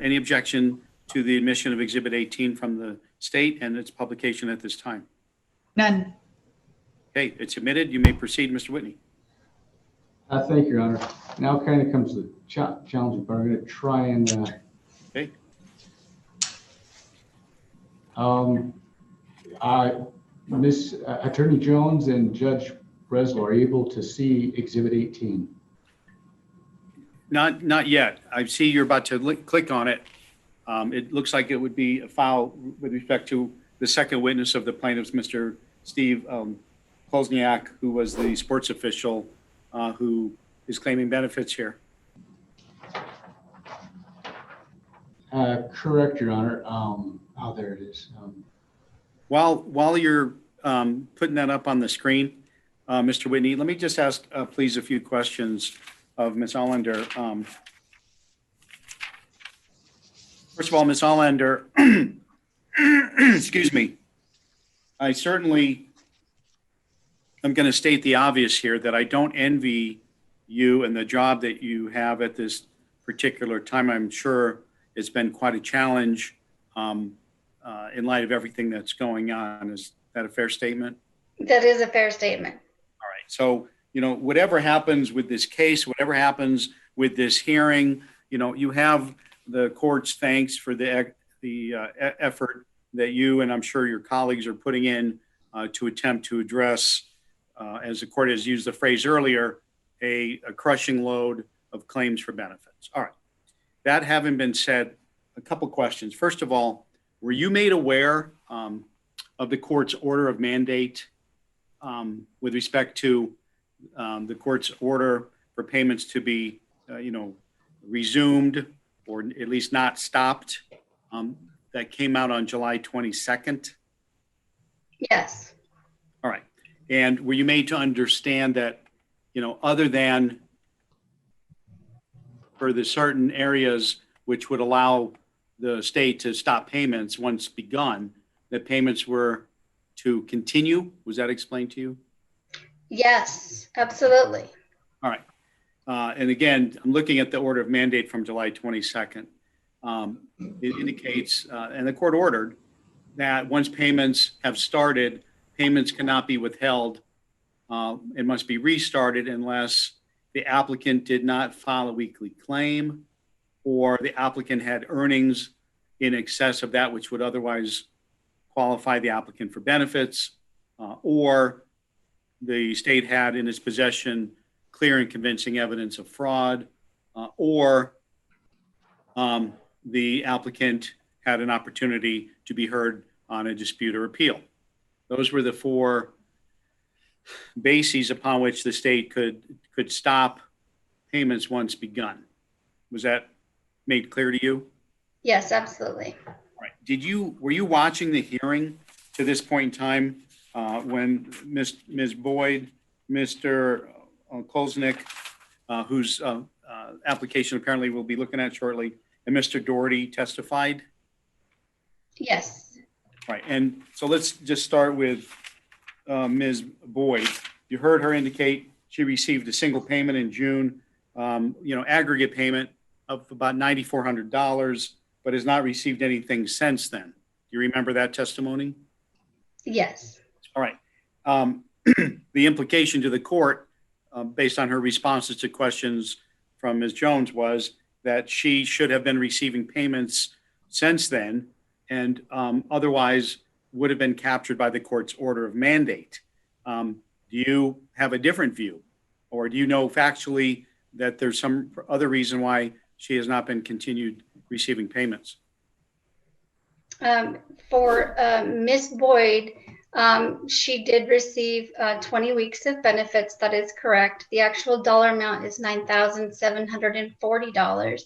any objection to the admission of exhibit 18 from the state and its publication at this time? None. Okay, it's admitted. You may proceed, Mr. Whitney. Thank you, Your Honor. Now kind of comes the challenging part. I'm going to try and okay. Miss Attorney Jones and Judge Breslow are able to see exhibit 18. Not yet. I see you're about to click on it. It looks like it would be a file with respect to the second witness of the plaintiffs, Mr. Steve Pozniak, who was the sports official who is claiming benefits here. Correct, Your Honor. Oh, there it is. While you're putting that up on the screen, Mr. Whitney, let me just ask, please, a few questions of Ms. Allander. First of all, Ms. Allander, excuse me, I certainly am going to state the obvious here that I don't envy you and the job that you have at this particular time. I'm sure it's been quite a challenge in light of everything that's going on. Is that a fair statement? That is a fair statement. All right. So, whatever happens with this case, whatever happens with this hearing, you have the court's thanks for the effort that you and I'm sure your colleagues are putting in to attempt to address, as the court has used the phrase earlier, a crushing load of claims for benefits. All right. That having been said, a couple questions. First of all, were you made aware of the court's order of mandate with respect to the court's order for payments to be, resumed or at least not stopped? That came out on July 22nd? Yes. All right. And were you made to understand that, other than for the certain areas which would allow the state to stop payments once begun, that payments were to continue? Was that explained to you? Yes, absolutely. All right. And again, I'm looking at the order of mandate from July 22nd. It indicates, and the court ordered, that once payments have started, payments cannot be withheld. It must be restarted unless the applicant did not file a weekly claim or the applicant had earnings in excess of that which would otherwise qualify the applicant for benefits, or the state had in its possession clear and convincing evidence of fraud, or the applicant had an opportunity to be heard on a dispute or appeal. Those were the four bases upon which the state could stop payments once begun. Was that made clear to you? Yes, absolutely. Right. Were you watching the hearing to this point in time when Ms. Boyd, Mr. Kolznick, whose application apparently we'll be looking at shortly, and Mr. Doherty testified? Yes. Right. And so let's just start with Ms. Boyd. You heard her indicate she received a single payment in June, aggregate payment of about $9,400, but has not received anything since then. Do you remember that testimony? Yes. All right. The implication to the court, based on her responses to questions from Ms. Jones, was that she should have been receiving payments since then and otherwise would have been captured by the court's order of mandate. Do you have a different view, or do you know factually that there's some other reason why she has not been continued receiving payments? For Ms. Boyd, she did receive 20 weeks of benefits. That is correct. The actual dollar amount is $9,740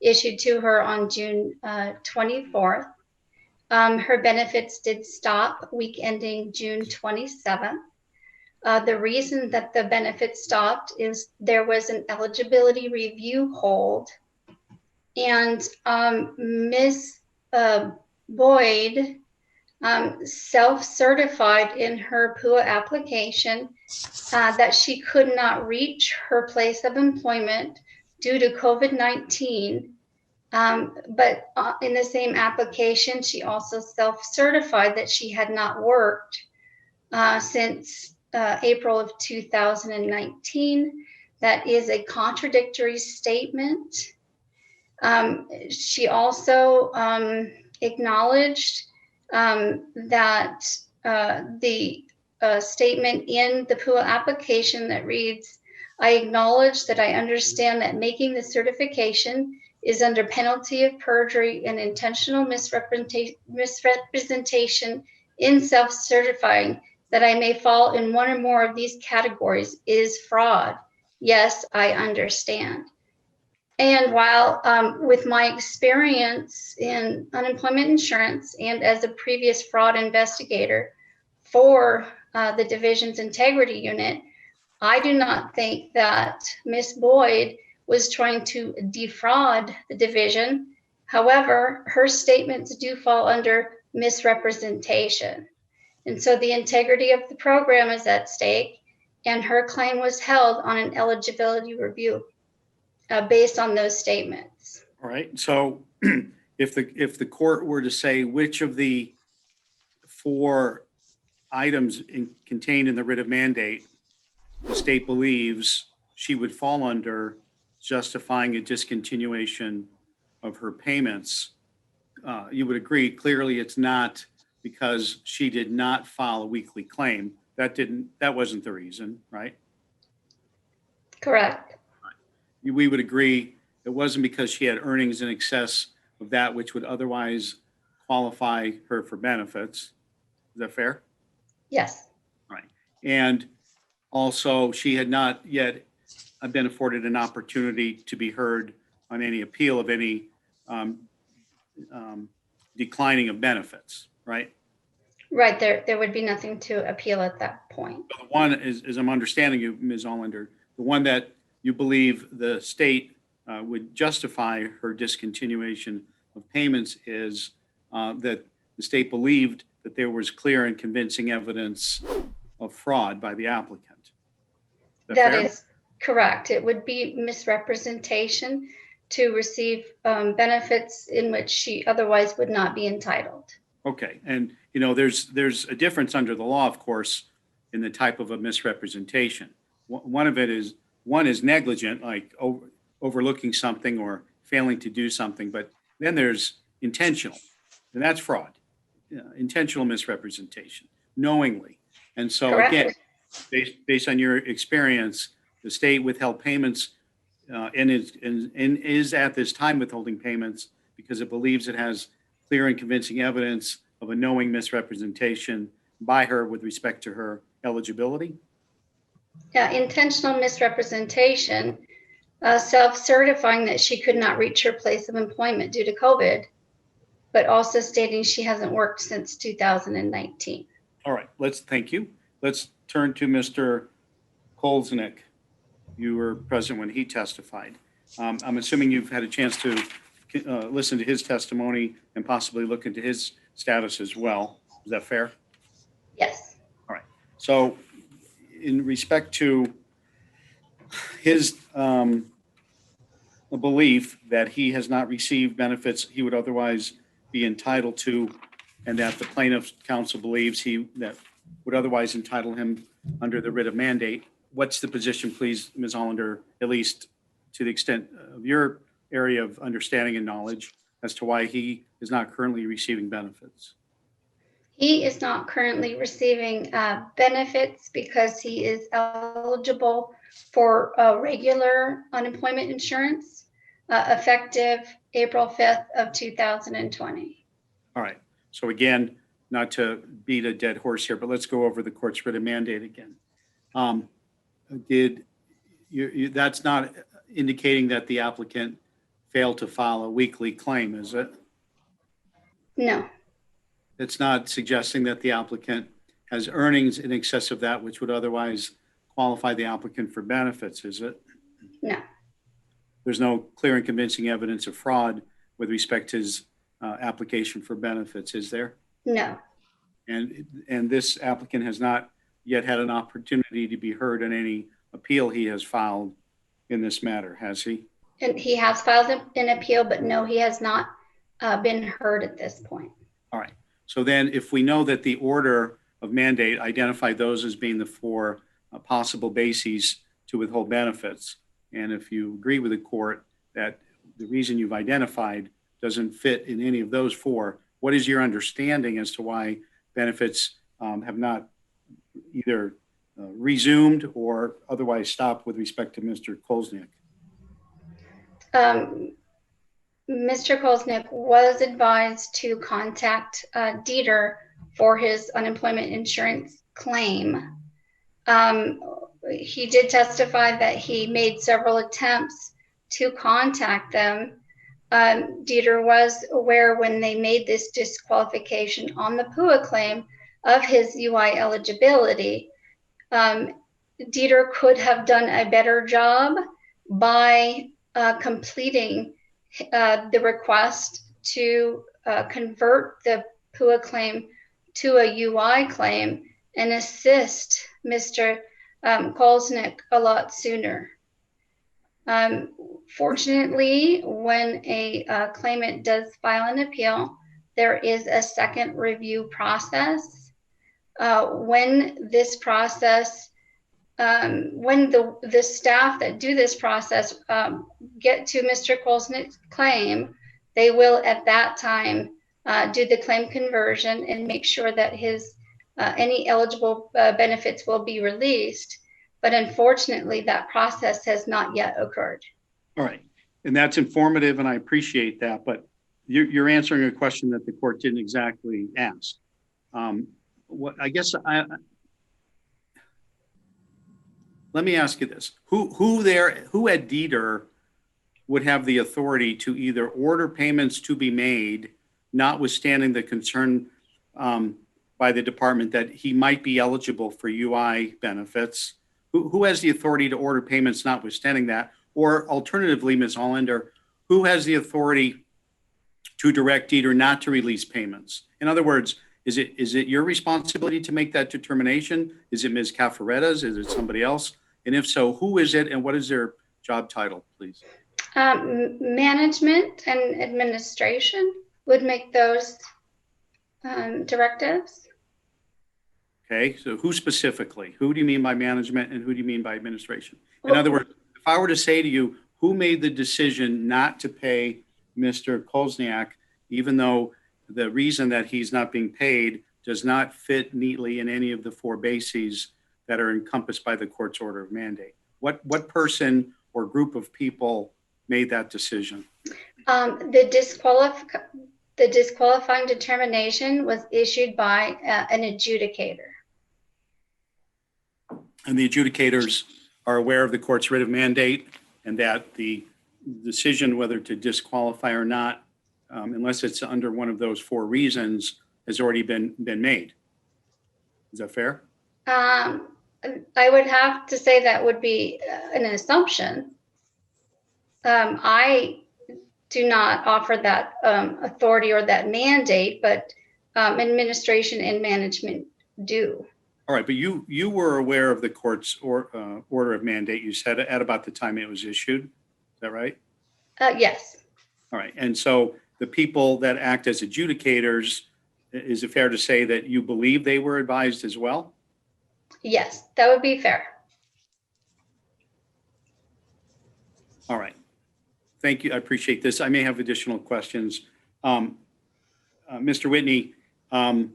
issued to her on June 24th. Her benefits did stop week ending June 27th. The reason that the benefits stopped is there was an eligibility review hold, and Ms. Boyd self-certified in her P.U.A. application that she could not reach her place of employment due to COVID-19. But in the same application, she also self-certified that she had not worked since April of 2019. That is a contradictory statement. She also acknowledged that the statement in the P.U.A. application that reads, "I acknowledge that I understand that making the certification is under penalty of perjury and intentional misrepresentation in self-certifying, that I may fall in one or more of these categories is fraud. Yes, I understand." And while with my experience in unemployment insurance and as a previous fraud investigator for the division's integrity unit, I do not think that Ms. Boyd was trying to defraud the division. However, her statements do fall under misrepresentation. And so the integrity of the program is at stake, and her claim was held on an eligibility review based on those statements. All right. So if the court were to say which of the four items contained in the writ of mandate the state believes she would fall under, justifying a discontinuation of her payments, you would agree clearly it's not because she did not file a weekly claim. That wasn't the reason, right? Correct. We would agree it wasn't because she had earnings in excess of that which would otherwise qualify her for benefits. Is that fair? Yes. Right. And also, she had not yet been afforded an opportunity to be heard on any appeal of any declining of benefits, right? Right. There would be nothing to appeal at that point. The one is, as I'm understanding you, Ms. Allander, the one that you believe the state would justify her discontinuation of payments is that the state believed that there was clear and convincing evidence of fraud by the applicant. That is correct. It would be misrepresentation to receive benefits in which she otherwise would not be entitled. Okay. And you know, there's a difference under the law, of course, in the type of a misrepresentation. One is negligent, like overlooking something or failing to do something, but then there's intentional, and that's fraud, intentional misrepresentation, knowingly. And so Correct. again, based on your experience, the state withheld payments and is at this time withholding payments because it believes it has clear and convincing evidence of a knowing misrepresentation by her with respect to her eligibility. Intentional misrepresentation, self-certifying that she could not reach her place of employment due to COVID, but also stating she hasn't worked since 2019. All right, thank you. Let's turn to Mr. Kolznick. You were present when he testified. I'm assuming you've had a chance to listen to his testimony and possibly look into his status as well. Is that fair? Yes. All right. So in respect to his belief that he has not received benefits he would otherwise be entitled to, and that the plaintiff's counsel believes that would otherwise entitle him under the writ of mandate, what's the position, please, Ms. Allander, at least to the extent of your area of understanding and knowledge as to why he is not currently receiving benefits? He is not currently receiving benefits because he is eligible for regular unemployment insurance effective April 5th of 2020. All right. So again, not to beat a dead horse here, but let's go over the court's writ of mandate again. That's not indicating that the applicant failed to file a weekly claim, is it? No. It's not suggesting that the applicant has earnings in excess of that which would otherwise qualify the applicant for benefits, is it? No. There's no clear and convincing evidence of fraud with respect to his application for benefits, is there? No. And this applicant has not yet had an opportunity to be heard on any appeal he has filed in this matter, has he? And he has filed an appeal, but no, he has not been heard at this point. All right. So then if we know that the order of mandate identified those as being the four possible bases to withhold benefits, and if you agree with the court that the reason you've identified doesn't fit in any of those four, what is your understanding as to why benefits have not either resumed or otherwise stopped with respect to Mr. Kolznick? Mr. Kolznick was advised to contact D.E.T.R for his unemployment insurance claim. He did testify that he made several attempts to contact them. D.E.T.R was aware when they made this disqualification on the P.U.A claim of his UI eligibility. D.E.T.R could have done a better job by completing the request to convert the P.U.A claim to a UI claim and assist Mr. Kolznick a lot sooner. Fortunately, when a claimant does file an appeal, there is a second review process. When this process, when the staff that do this process get to Mr. Kolznick's claim, they will at that time do the claim conversion and make sure that his any eligible benefits will be released. But unfortunately, that process has not yet occurred. All right. And that's informative, and I appreciate that. But you're answering a question that the court didn't exactly ask. Let me ask you this. Who at D.E.T.R would have the authority to either order payments to be made, notwithstanding the concern by the department that he might be eligible for UI benefits? Who has the authority to order payments notwithstanding that? Or alternatively, Ms. Allander, who has the authority to direct D.E.T.R not to release payments? In other words, is it your responsibility to make that determination? Is it Ms. C.A.R.E.S? Is it somebody else? And if so, who is it and what is their job title, please? Management and administration would make those directives. Okay, so who specifically? Who do you mean by management and who do you mean by administration? In other words, if I were to say to you, who made the decision not to pay Mr. Kolzniak, even though the reason that he's not being paid does not fit neatly in any of the four bases that are encompassed by the court's order of mandate? What person or group of people made that decision? The disqualifying determination was issued by an adjudicator. And the adjudicators are aware of the court's writ of mandate and that the decision whether to disqualify or not, unless it's under one of those four reasons, has already been made. Is that fair? I would have to say that would be an assumption. I do not offer that authority or that mandate, but administration and management do. All right, but you were aware of the court's order of mandate, you said, at about the time it was issued. Is that right? Yes. All right, and so the people that act as adjudicators, is it fair to say that you believe they were advised as well? Yes, that would be fair. All right. Thank you. I appreciate this. I may have additional questions. Mr. Whitney, I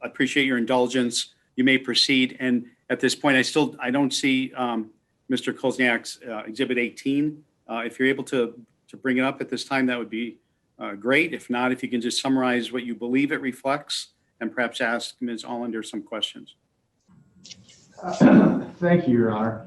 appreciate your indulgence. You may proceed. And at this point, I don't see Mr. Kolzniak's Exhibit 18. If you're able to bring it up at this time, that would be great. If not, if you can just summarize what you believe it reflects and perhaps ask Ms. Allander some questions. Thank you, Your Honor.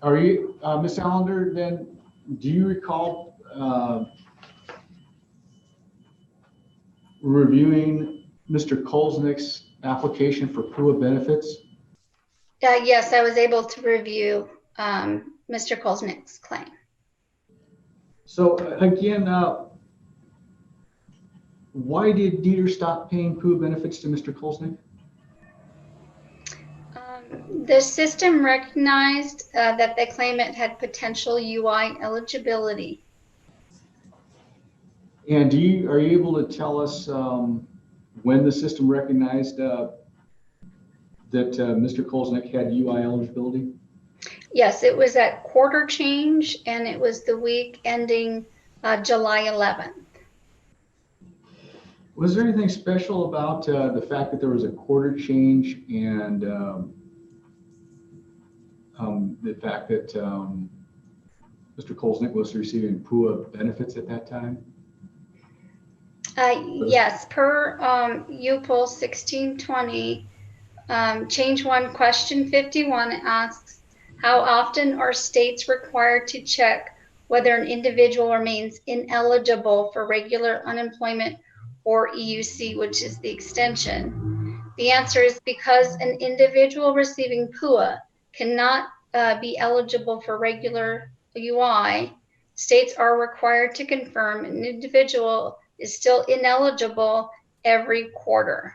Are you, Ms. Allander, then, do you recall reviewing Mr. Kolzniak's application for P.U.A benefits? Yes, I was able to review Mr. Kolzniak's claim. So again, why did D.E.T.R stop paying P.U.A benefits to Mr. Kolzniak? The system recognized that the claimant had potential UI eligibility. And are you able to tell us when the system recognized that Mr. Kolzniak had UI eligibility? Yes, it was at quarter change, and it was the week ending July 11th. Was there anything special about the fact that there was a quarter change and the fact that Mr. Kolzniak was receiving P.U.A benefits at that time? Yes, per UPL 1620, change 1, question 51 asks, how often are states required to check whether an individual remains ineligible for regular unemployment or EUC, which is the extension? The answer is because an individual receiving P.U.A cannot be eligible for regular UI, states are required to confirm an individual is still ineligible every quarter.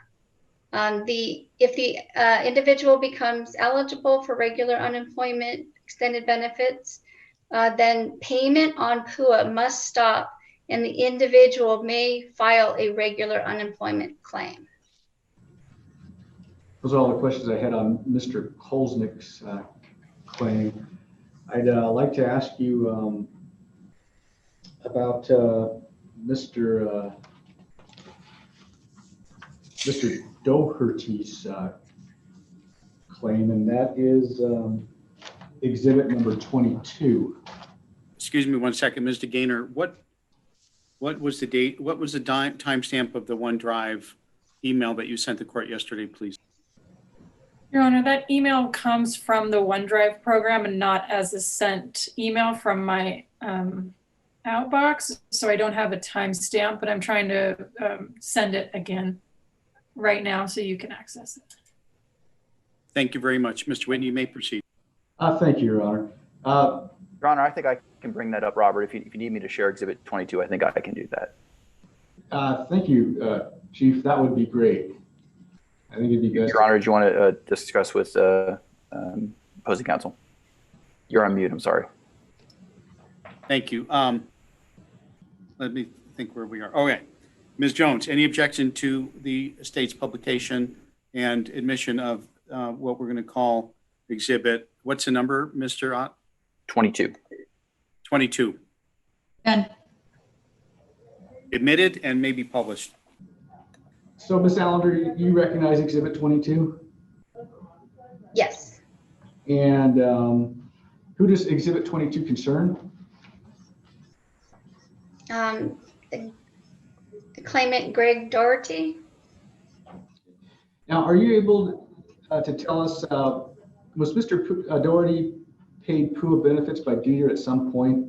If the individual becomes eligible for regular unemployment extended benefits, then payment on P.U.A must stop and the individual may file a regular unemployment claim. Those are all the questions I had on Mr. Kolzniak's claim. I'd like to ask you about Mr. Doherty's claim, and that is exhibit number 22. Excuse me one second, Mr. Gaynor. What was the date? What was the timestamp of the OneDrive email that you sent the court yesterday, please? Your Honor, that email comes from the OneDrive program and not as a sent email from my outbox. So I don't have a timestamp, but I'm trying to send it again right now so you can access it. Thank you very much. Mr. Whitney, you may proceed. Thank you, Your Honor. Your Honor, I think I can bring that up, Robert. If you need me to share exhibit 22, I think I can do that. Thank you, Chief. That would be great. I think it'd be good. Your Honor, do you want to discuss with opposing counsel? You're on mute, I'm sorry. Thank you. Let me think where we are. Okay. Ms. Jones, any objection to the state's publication and admission of what we're going to call exhibit? What's the number, Mr. Ott? 22. 22. And Admitted and may be published. So Ms. Allander, you recognize exhibit 22? Yes. And who does exhibit 22 concern? The claimant, Greg Doherty. Now, are you able to tell us, was Mr. Doherty paid P.U.A benefits by D.E.T.R at some point?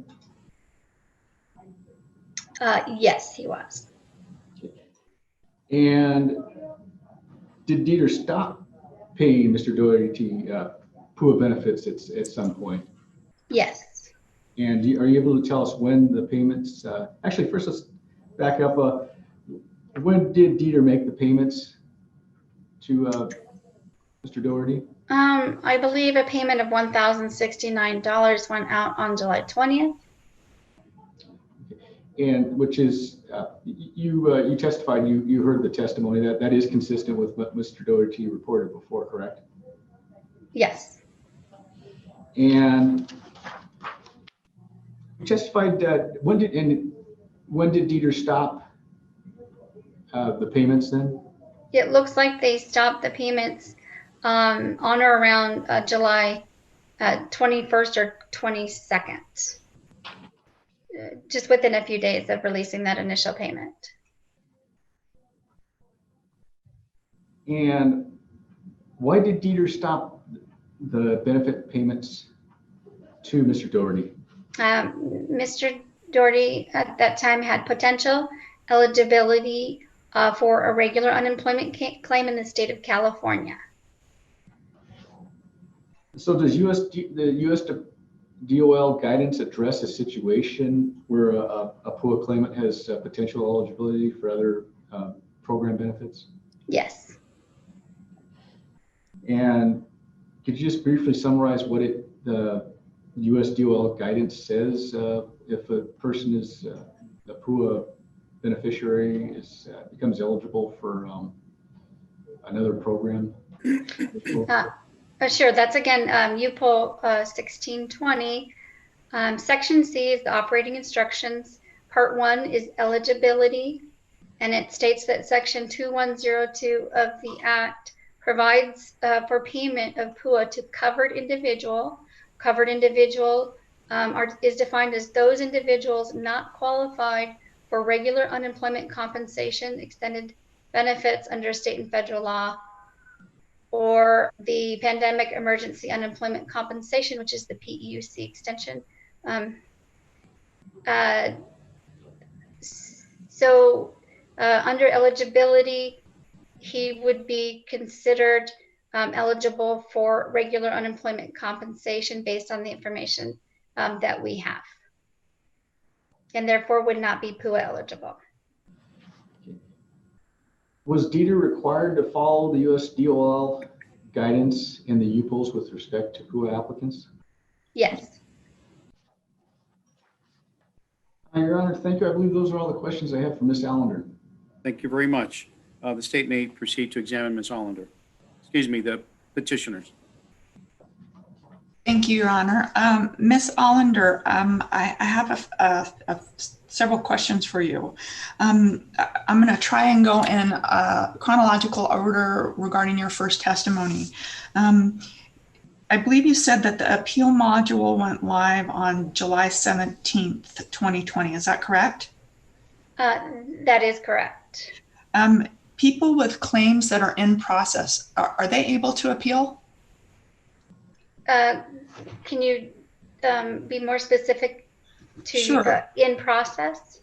Yes, he was. And did D.E.T.R stop paying Mr. Doherty P.U.A benefits at some point? Yes. And are you able to tell us when the payments, actually, first let's back up. When did D.E.T.R make the payments to Mr. Doherty? I believe a payment of $1,069 went out on July 20th. And which is, you testified, you heard the testimony that is consistent with what Mr. Doherty reported before, correct? Yes. And you testified that when did D.E.T.R stop the payments then? It looks like they stopped the payments on or around July 21st or 22nd. Just within a few days of releasing that initial payment. And why did D.E.T.R stop the benefit payments to Mr. Doherty? Mr. Doherty at that time had potential eligibility for a regular unemployment claim in the state of California. So does the U.S. DOL guidance address a situation where a P.U.A claimant has potential eligibility for other program benefits? Yes. And could you just briefly summarize what the U.S. DOL guidance says if a person is a P.U.A beneficiary becomes eligible for another program? Sure. That's again, UPOL 1620. Section C is the operating instructions. Part 1 is eligibility, and it states that Section 2102 of the Act provides for payment of P.U.A to covered individual. Covered individual is defined as those individuals not qualified for regular unemployment compensation, extended benefits under state and federal law, or the Pandemic Emergency Unemployment Compensation, which is the P.U.C extension. Under eligibility, he would be considered eligible for regular unemployment compensation based on the information that we have, and therefore would not be P.U.A eligible. Was D.E.T.R required to follow the U.S. DOL guidance in the UPOLs with respect to P.U.A applicants? Yes. Your Honor, thank you. I believe those are all the questions I have for Ms. Allander. Thank you very much. The state may proceed to examine Ms. Allander. Excuse me, the petitioners. Thank you, Your Honor. Ms. Allander, I have several questions for you. I'm going to try and go in chronological order regarding your first testimony. I believe you said that the appeal module went live on July 17th, 2020. Is that correct? That is correct. People with claims that are in process, are they able to appeal? Can you be more specific to Sure. In process?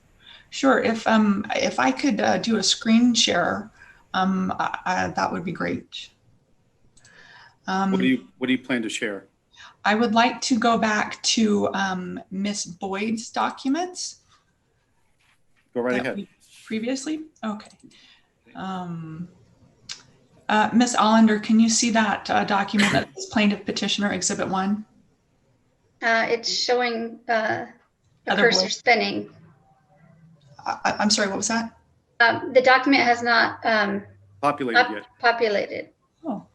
Sure. If I could do a screen share, that would be great. What do you plan to share? I would like to go back to Ms. Boyd's documents. Go right ahead. Previously? Okay. Ms. Allander, can you see that document that is Plaintiff Petitioner Exhibit 1? It's showing a Other cursor voice. spinning. I'm sorry, what was that? The document has not Populated yet. populated. Oh,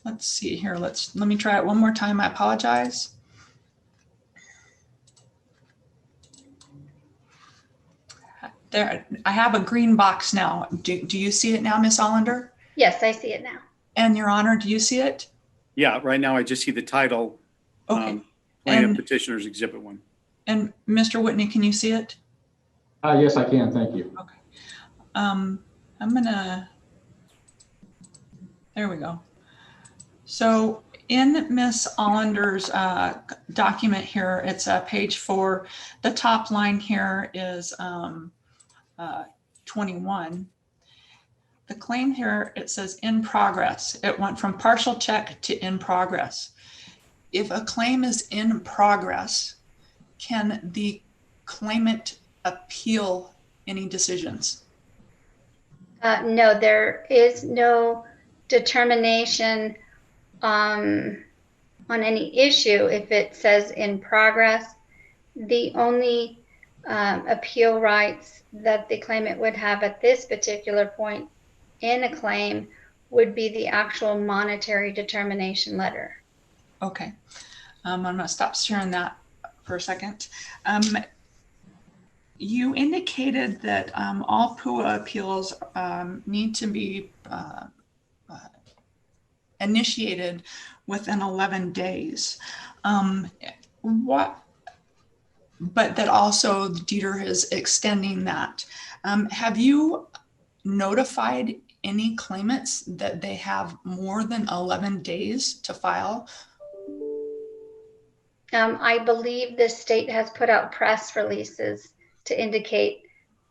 let's see here. Let me try it one more time. I apologize. There, I have a green box now. Do you see it now, Miss Allander? Yes, I see it now. And Your Honor, do you see it? Yeah, right now I just see the title. Okay. Plaintiff Petitioners Exhibit 1. And Mr. Whitney, can you see it? Yes, I can. Thank you. Okay. I'm gonna, there we go. So in Miss Allander's document here, it's page 4. The top line here is 21. The claim here, it says in progress. It went from partial check to in progress. If a claim is in progress, can the claimant appeal any decisions? No, there is no determination on any issue if it says in progress. The only appeal rights that the claimant would have at this particular point in a claim would be the actual monetary determination letter. Okay. I'm going to stop sharing that for a second. You indicated that all P.U.A. appeals need to be initiated within 11 days. But that also the D.E.T.R is extending that. Have you notified any claimants that they have more than 11 days to file? I believe the state has put out press releases to indicate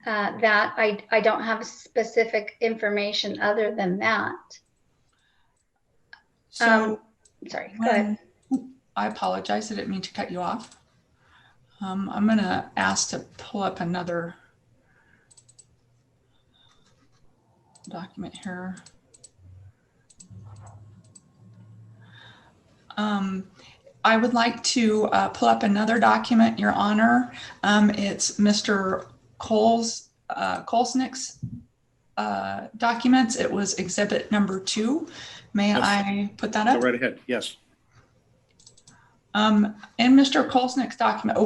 that. I don't have specific information other than that. So, sorry, go ahead. I apologize. I didn't mean to cut you off. I'm going to ask to pull up another document here. I would like to pull up another document, Your Honor. It's Mr. Kolsnick's documents. It was exhibit number 2. May Yes. I put that up? Go right ahead. Yes. In Mr. Kolsnick's document,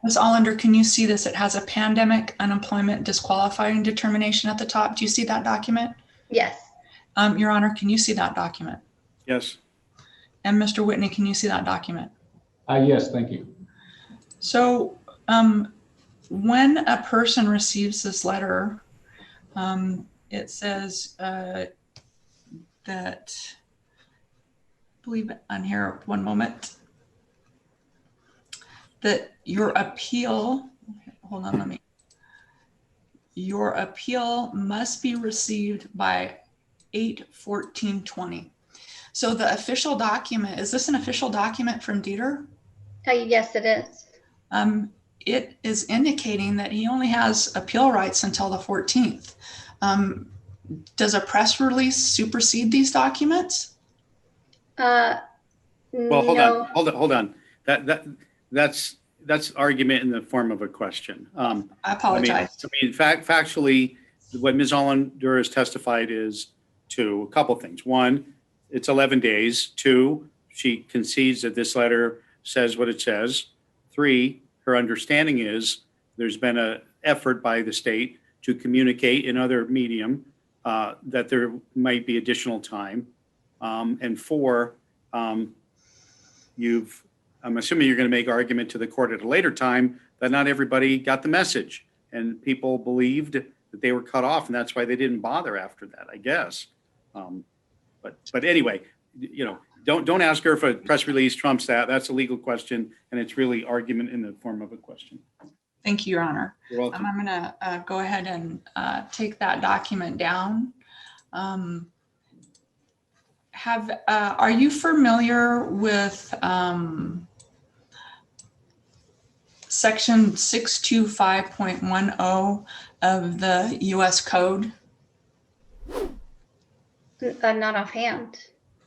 Ms. Allander, can you see this? It has a pandemic unemployment disqualifying determination at the top. Do you see that document? Yes. Your Honor, can you see that document? Yes. And Mr. Whitney, can you see that document? Yes, thank you. So when a person receives this letter, it says that, I believe on here, one moment, that your appeal, hold on, your appeal must be received by 8/14/20. So the official document, is this an official document from D.E.T.R? Yes, it is. It is indicating that he only has appeal rights until the 14th. Does a press release supersede these documents? Well, hold no. on. That's argument in the form of a question. I apologize. Factually, what Ms. Allander has testified is to a couple things. One, it's 11 days. 2, she concedes that this letter says what it says. 3, her understanding is there's been an effort by the state to communicate in other medium that there might be additional time. And 4, I'm assuming you're going to make argument to the court at a later time that not everybody got the message and people believed that they were cut off, and that's why they didn't bother after that, I guess. But anyway, don't ask her if a press release trumps that. That's a legal question, and it's really argument in the form of a question. Thank you, Your Honor. You're welcome. I'm going to go ahead and take that document down. Are you familiar with section 625.10 of the U.S. Code? Not offhand.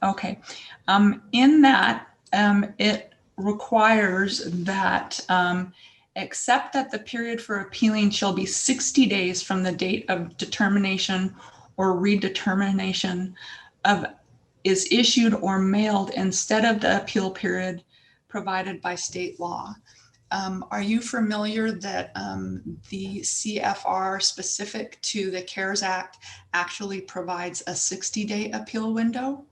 Okay. In that, it requires that except that the period for appealing shall be 60 days from the date of determination or redetermination is issued or mailed instead of the appeal period provided by state law. Are you familiar that the CFR specific to the C.A.R.E.S Act actually provides a 60-day appeal window?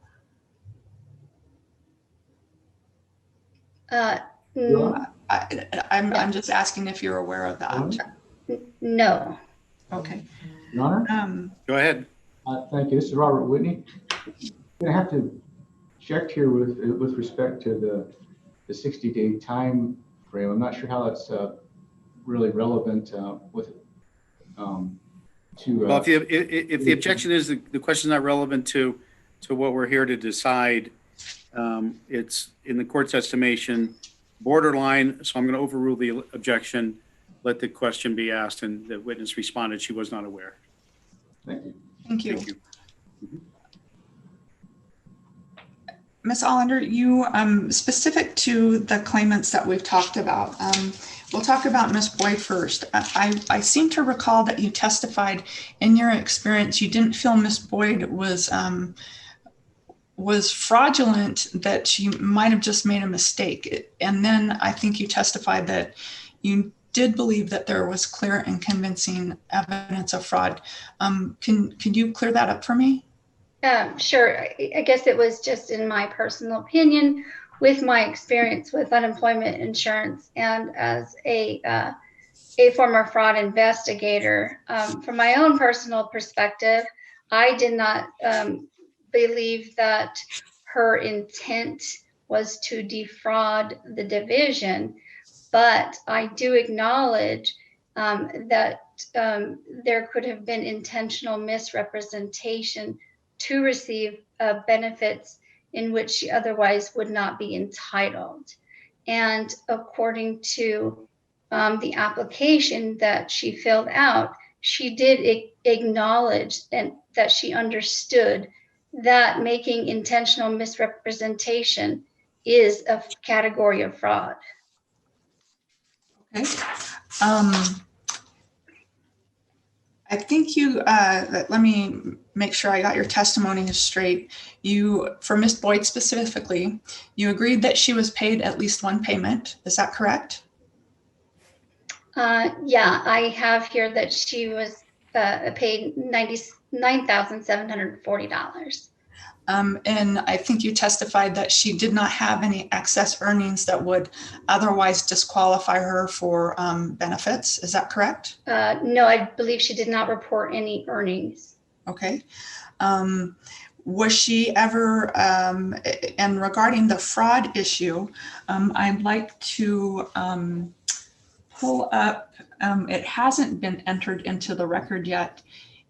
I'm just asking if you're aware of that. No. Okay. Your Honor? Go ahead. Thank you. This is Robert Whitney. I'm going to have to check here with respect to the 60-day time frame. I'm not sure how that's really relevant with to. Well, if the objection is the question is not relevant to what we're here to decide, it's in the court's estimation borderline. So I'm going to overrule the objection, let the question be asked, and the witness responded she was not aware. Thank you. Thank you. Thank you. Ms. Allander, you specific to the claimants that we've talked about, we'll talk about Ms. Boyd first. I seem to recall that you testified in your experience, you didn't feel Ms. Boyd was fraudulent, that she might have just made a mistake. And then I think you testified that you did believe that there was clear and convincing evidence of fraud. Can you clear that up for me? Sure. I guess it was just in my personal opinion with my experience with unemployment insurance and as a former fraud investigator. From my own personal perspective, I did not believe that her intent was to defraud the division, but I do acknowledge that there could have been intentional misrepresentation to receive benefits in which she otherwise would not be entitled. And according to the application that she filled out, she did acknowledge and that she understood that making intentional misrepresentation is a category of fraud. Okay. I think you, let me make sure I got your testimony straight. You, for Ms. Boyd specifically, you agreed that she was paid at least one payment. Is that correct? Yeah, I have here that she was paid $99,740. And I think you testified that she did not have any excess earnings that would otherwise disqualify her for benefits. Is that correct? No, I believe she did not report any earnings. Okay. Was she ever, and regarding the fraud issue, I'd like to pull up, it hasn't been entered into the record yet,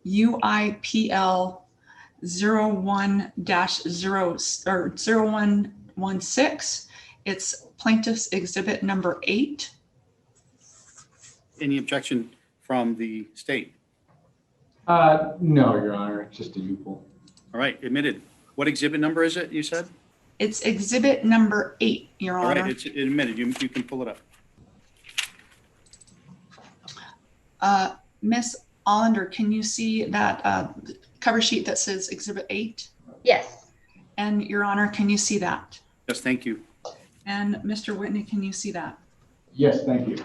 UIPL 01-0116. It's Plaintiffs Exhibit number 8. Any objection from the state? No, Your Honor, just a U-pull. All right, admitted. What exhibit number is it, you said? It's Exhibit number 8, Your Honor. All right, it's admitted. You can pull it up. Ms. Allander, can you see that cover sheet that says Exhibit 8? Yes. And Your Honor, can you see that? Yes, thank you. And Mr. Whitney, can you see that? Yes, thank you.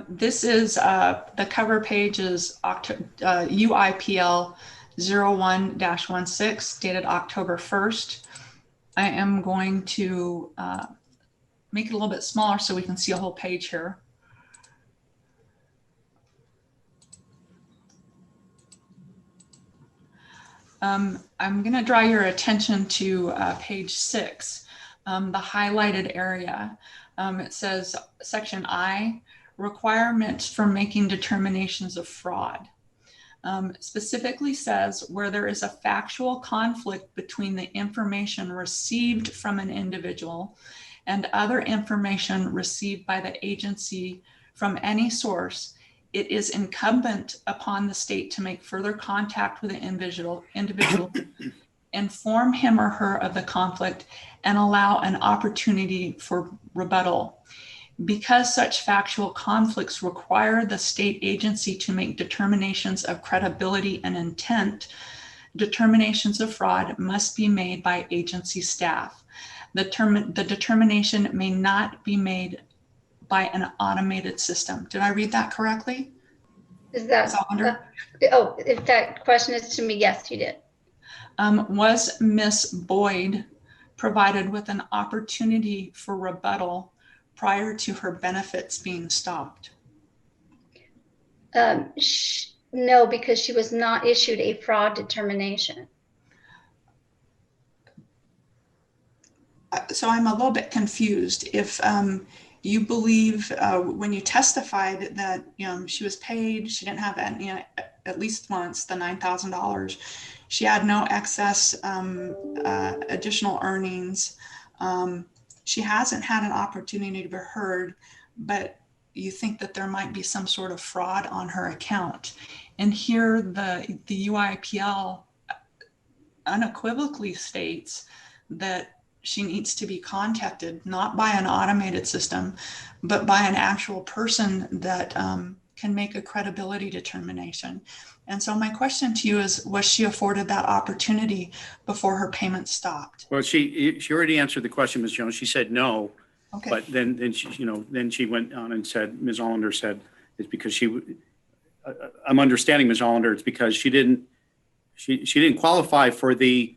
This is the cover page is UIPL 01-16 dated October 1st. I am going to make it a little bit smaller so we can see a whole page here. I'm going to draw your attention to page 6, the highlighted area. It says section I, requirements for making determinations of fraud. Specifically says where there is a factual conflict between the information received from an individual and other information received by the agency from any source, it is incumbent upon the state to make further contact with the individual inform him or her of the conflict, and allow an opportunity for rebuttal. Because such factual conflicts require the state agency to make determinations of credibility and intent, determinations of fraud must be made by agency staff. The determination may not be made by an automated system. Did I read that correctly? Is that, if that question is to me, yes, you did. Was Miss Boyd provided with an opportunity for rebuttal prior to her benefits being stopped? No, because she was not issued a fraud determination. So I'm a little bit confused. If you believe when you testified that she was paid, she didn't have at least once the $9,000. She had no excess additional earnings. She hasn't had an opportunity to be heard, but you think that there might be some sort of fraud on her account. And here the UIPL unequivocally states that she needs to be contacted, not by an automated system, but by an actual person that can make a credibility determination. And so my question to you is, was she afforded that opportunity before her payment stopped? Well, she already answered the question, Ms. Jones. She said no. Okay. But then she went on and said, Ms. Allander said, it's because I'm understanding, Ms. Allander, it's because she didn't qualify for the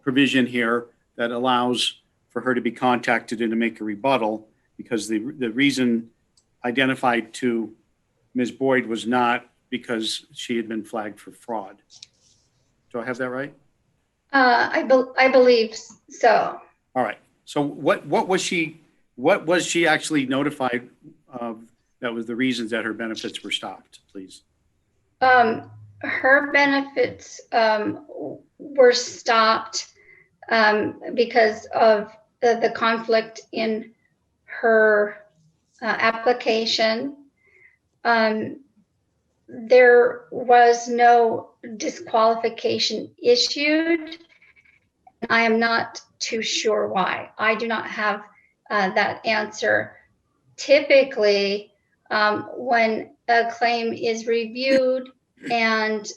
provision here that allows for her to be contacted and to make a rebuttal, because the reason identified to Ms. Boyd was not because she had been flagged for fraud. Do I have that right? I believe so. All right. So what was she actually notified of that was the reasons that her benefits were stopped, please? Her benefits were stopped because of the conflict in her application. There was no disqualification issued. I am not too sure why. I do not have that answer. Typically, when a claim is reviewed and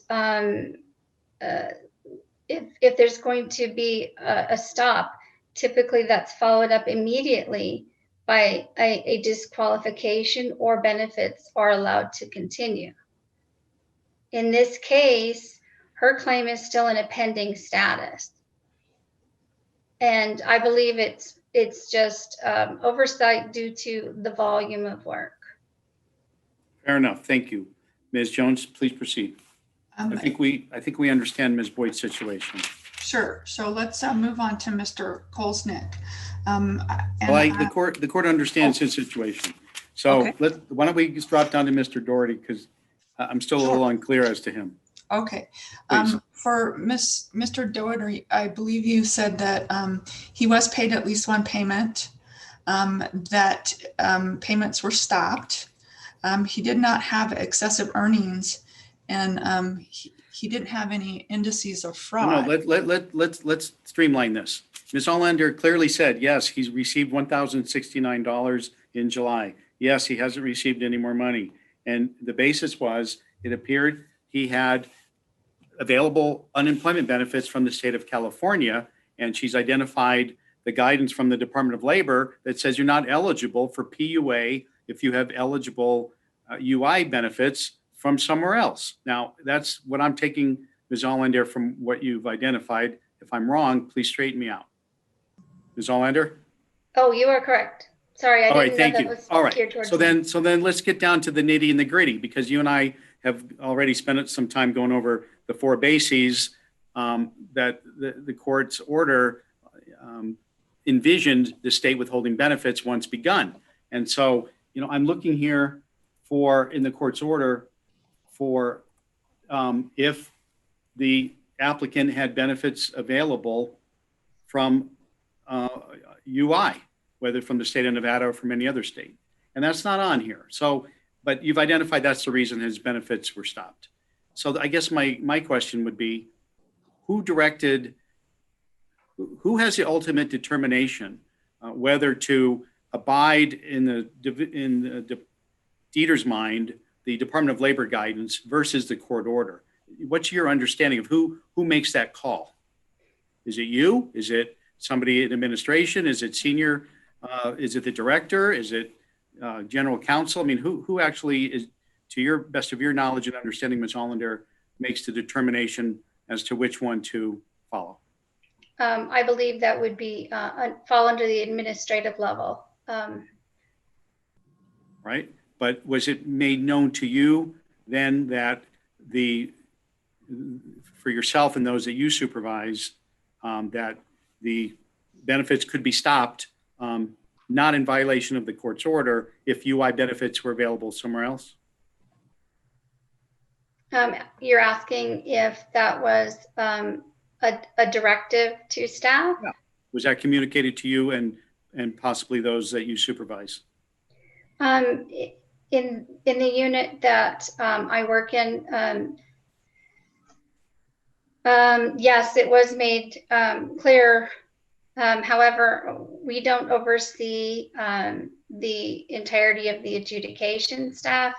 if there's going to be a stop, typically that's followed up immediately by a disqualification, or benefits are allowed to continue. In this case, her claim is still in a pending status. And I believe it's just oversight due to the volume of work. Fair enough. Thank you. Ms. Jones, please proceed. I think we understand Ms. Boyd's situation. Sure. So let's move on to Mr. Kolsnick. The court understands his situation. So okay. Why don't we just drop down to Mr. Doherty, because I'm still a little unclear as to him. Okay. For Mr. Doherty, I believe you said that he was paid at least one payment, that payments were stopped. He did not have excessive earnings, and he didn't have any indices of fraud. No, let's streamline this. Ms. Allander clearly said, yes, he's received $1,069 in July. Yes, he hasn't received any more money. And the basis was, it appeared he had available unemployment benefits from the state of California, and she's identified the guidance from the Department of Labor that says you're not eligible for P.U.A. if you have eligible UI benefits from somewhere else. Now, that's what I'm taking, Ms. Allander, from what you've identified. If I'm wrong, please straighten me out. Ms. Allander? Oh, you are correct. Sorry, I didn't know that was All right. geared towards So then let's get down to the nitty and the gritty, because you and I have already spent some time going over the four bases that the court's order envisioned the state withholding benefits once begun. And so, I'm looking here in the court's order for if the applicant had benefits available from UI, whether from the state of Nevada or from any other state. And that's not on here. So, but you've identified that's the reason his benefits were stopped. So I guess my question would be, who directed, who has the ultimate determination whether to abide in the D.E.T.R's mind, the Department of Labor guidance versus the court order? What's your understanding of who makes that call? Is it you? Is it somebody in administration? Is it senior? Is it the director? Is it general counsel? I mean, who actually is, to your best of your knowledge and understanding, Ms. Allander, makes the determination as to which one to follow? I believe that would be fall under the administrative level. Right. But was it made known to you then that for yourself and those that you supervise, that the benefits could be stopped, not in violation of the court's order, if UI benefits were available somewhere else? You're asking if that was a directive to staff? Yeah. Was that communicated to you and possibly those that you supervise? In the unit that I work in, yes, it was made clear. However, we don't oversee the entirety of the adjudication staff.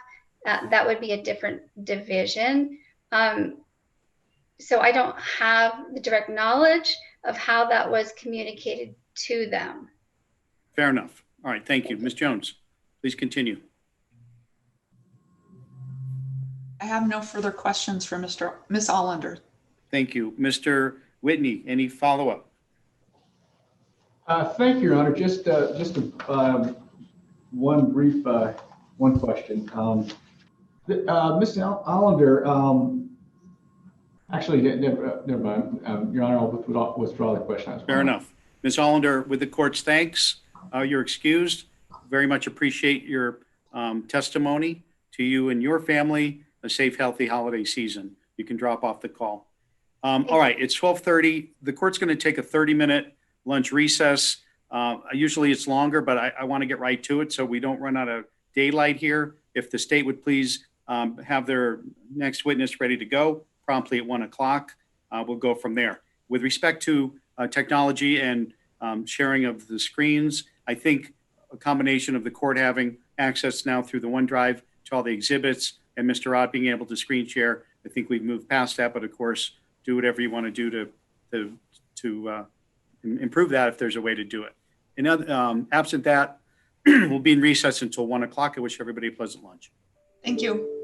That would be a different division. So I don't have the direct knowledge of how that was communicated to them. Fair enough. All right. Thank you. Ms. Jones, please continue. I have no further questions for Ms. Allander. Thank you. Mr. Whitney, any follow-up? Thank you, Your Honor. Just one brief one question. Ms. Allander, actually, never mind. Your Honor, I'll withdraw the question. Fair enough. Ms. Allander, with the court's thanks, you're excused. Very much appreciate your testimony. To you and your family, a safe, healthy holiday season. You can drop off the call. All right, it's 12:30. The court's going to take a 30-minute lunch recess. Usually it's longer, but I want to get right to it so we don't run out of daylight here. If the state would please have their next witness ready to go promptly at 1 o'clock, we'll go from there. With respect to technology and sharing of the screens, I think a combination of the court having access now through the OneDrive to all the exhibits and Mr. Ott being able to screen share, I think we've moved past that, but of course, do whatever you want to do to improve that if there's a way to do it. Absent that, we'll be in recess until 1 o'clock. I wish everybody a pleasant lunch. Thank you.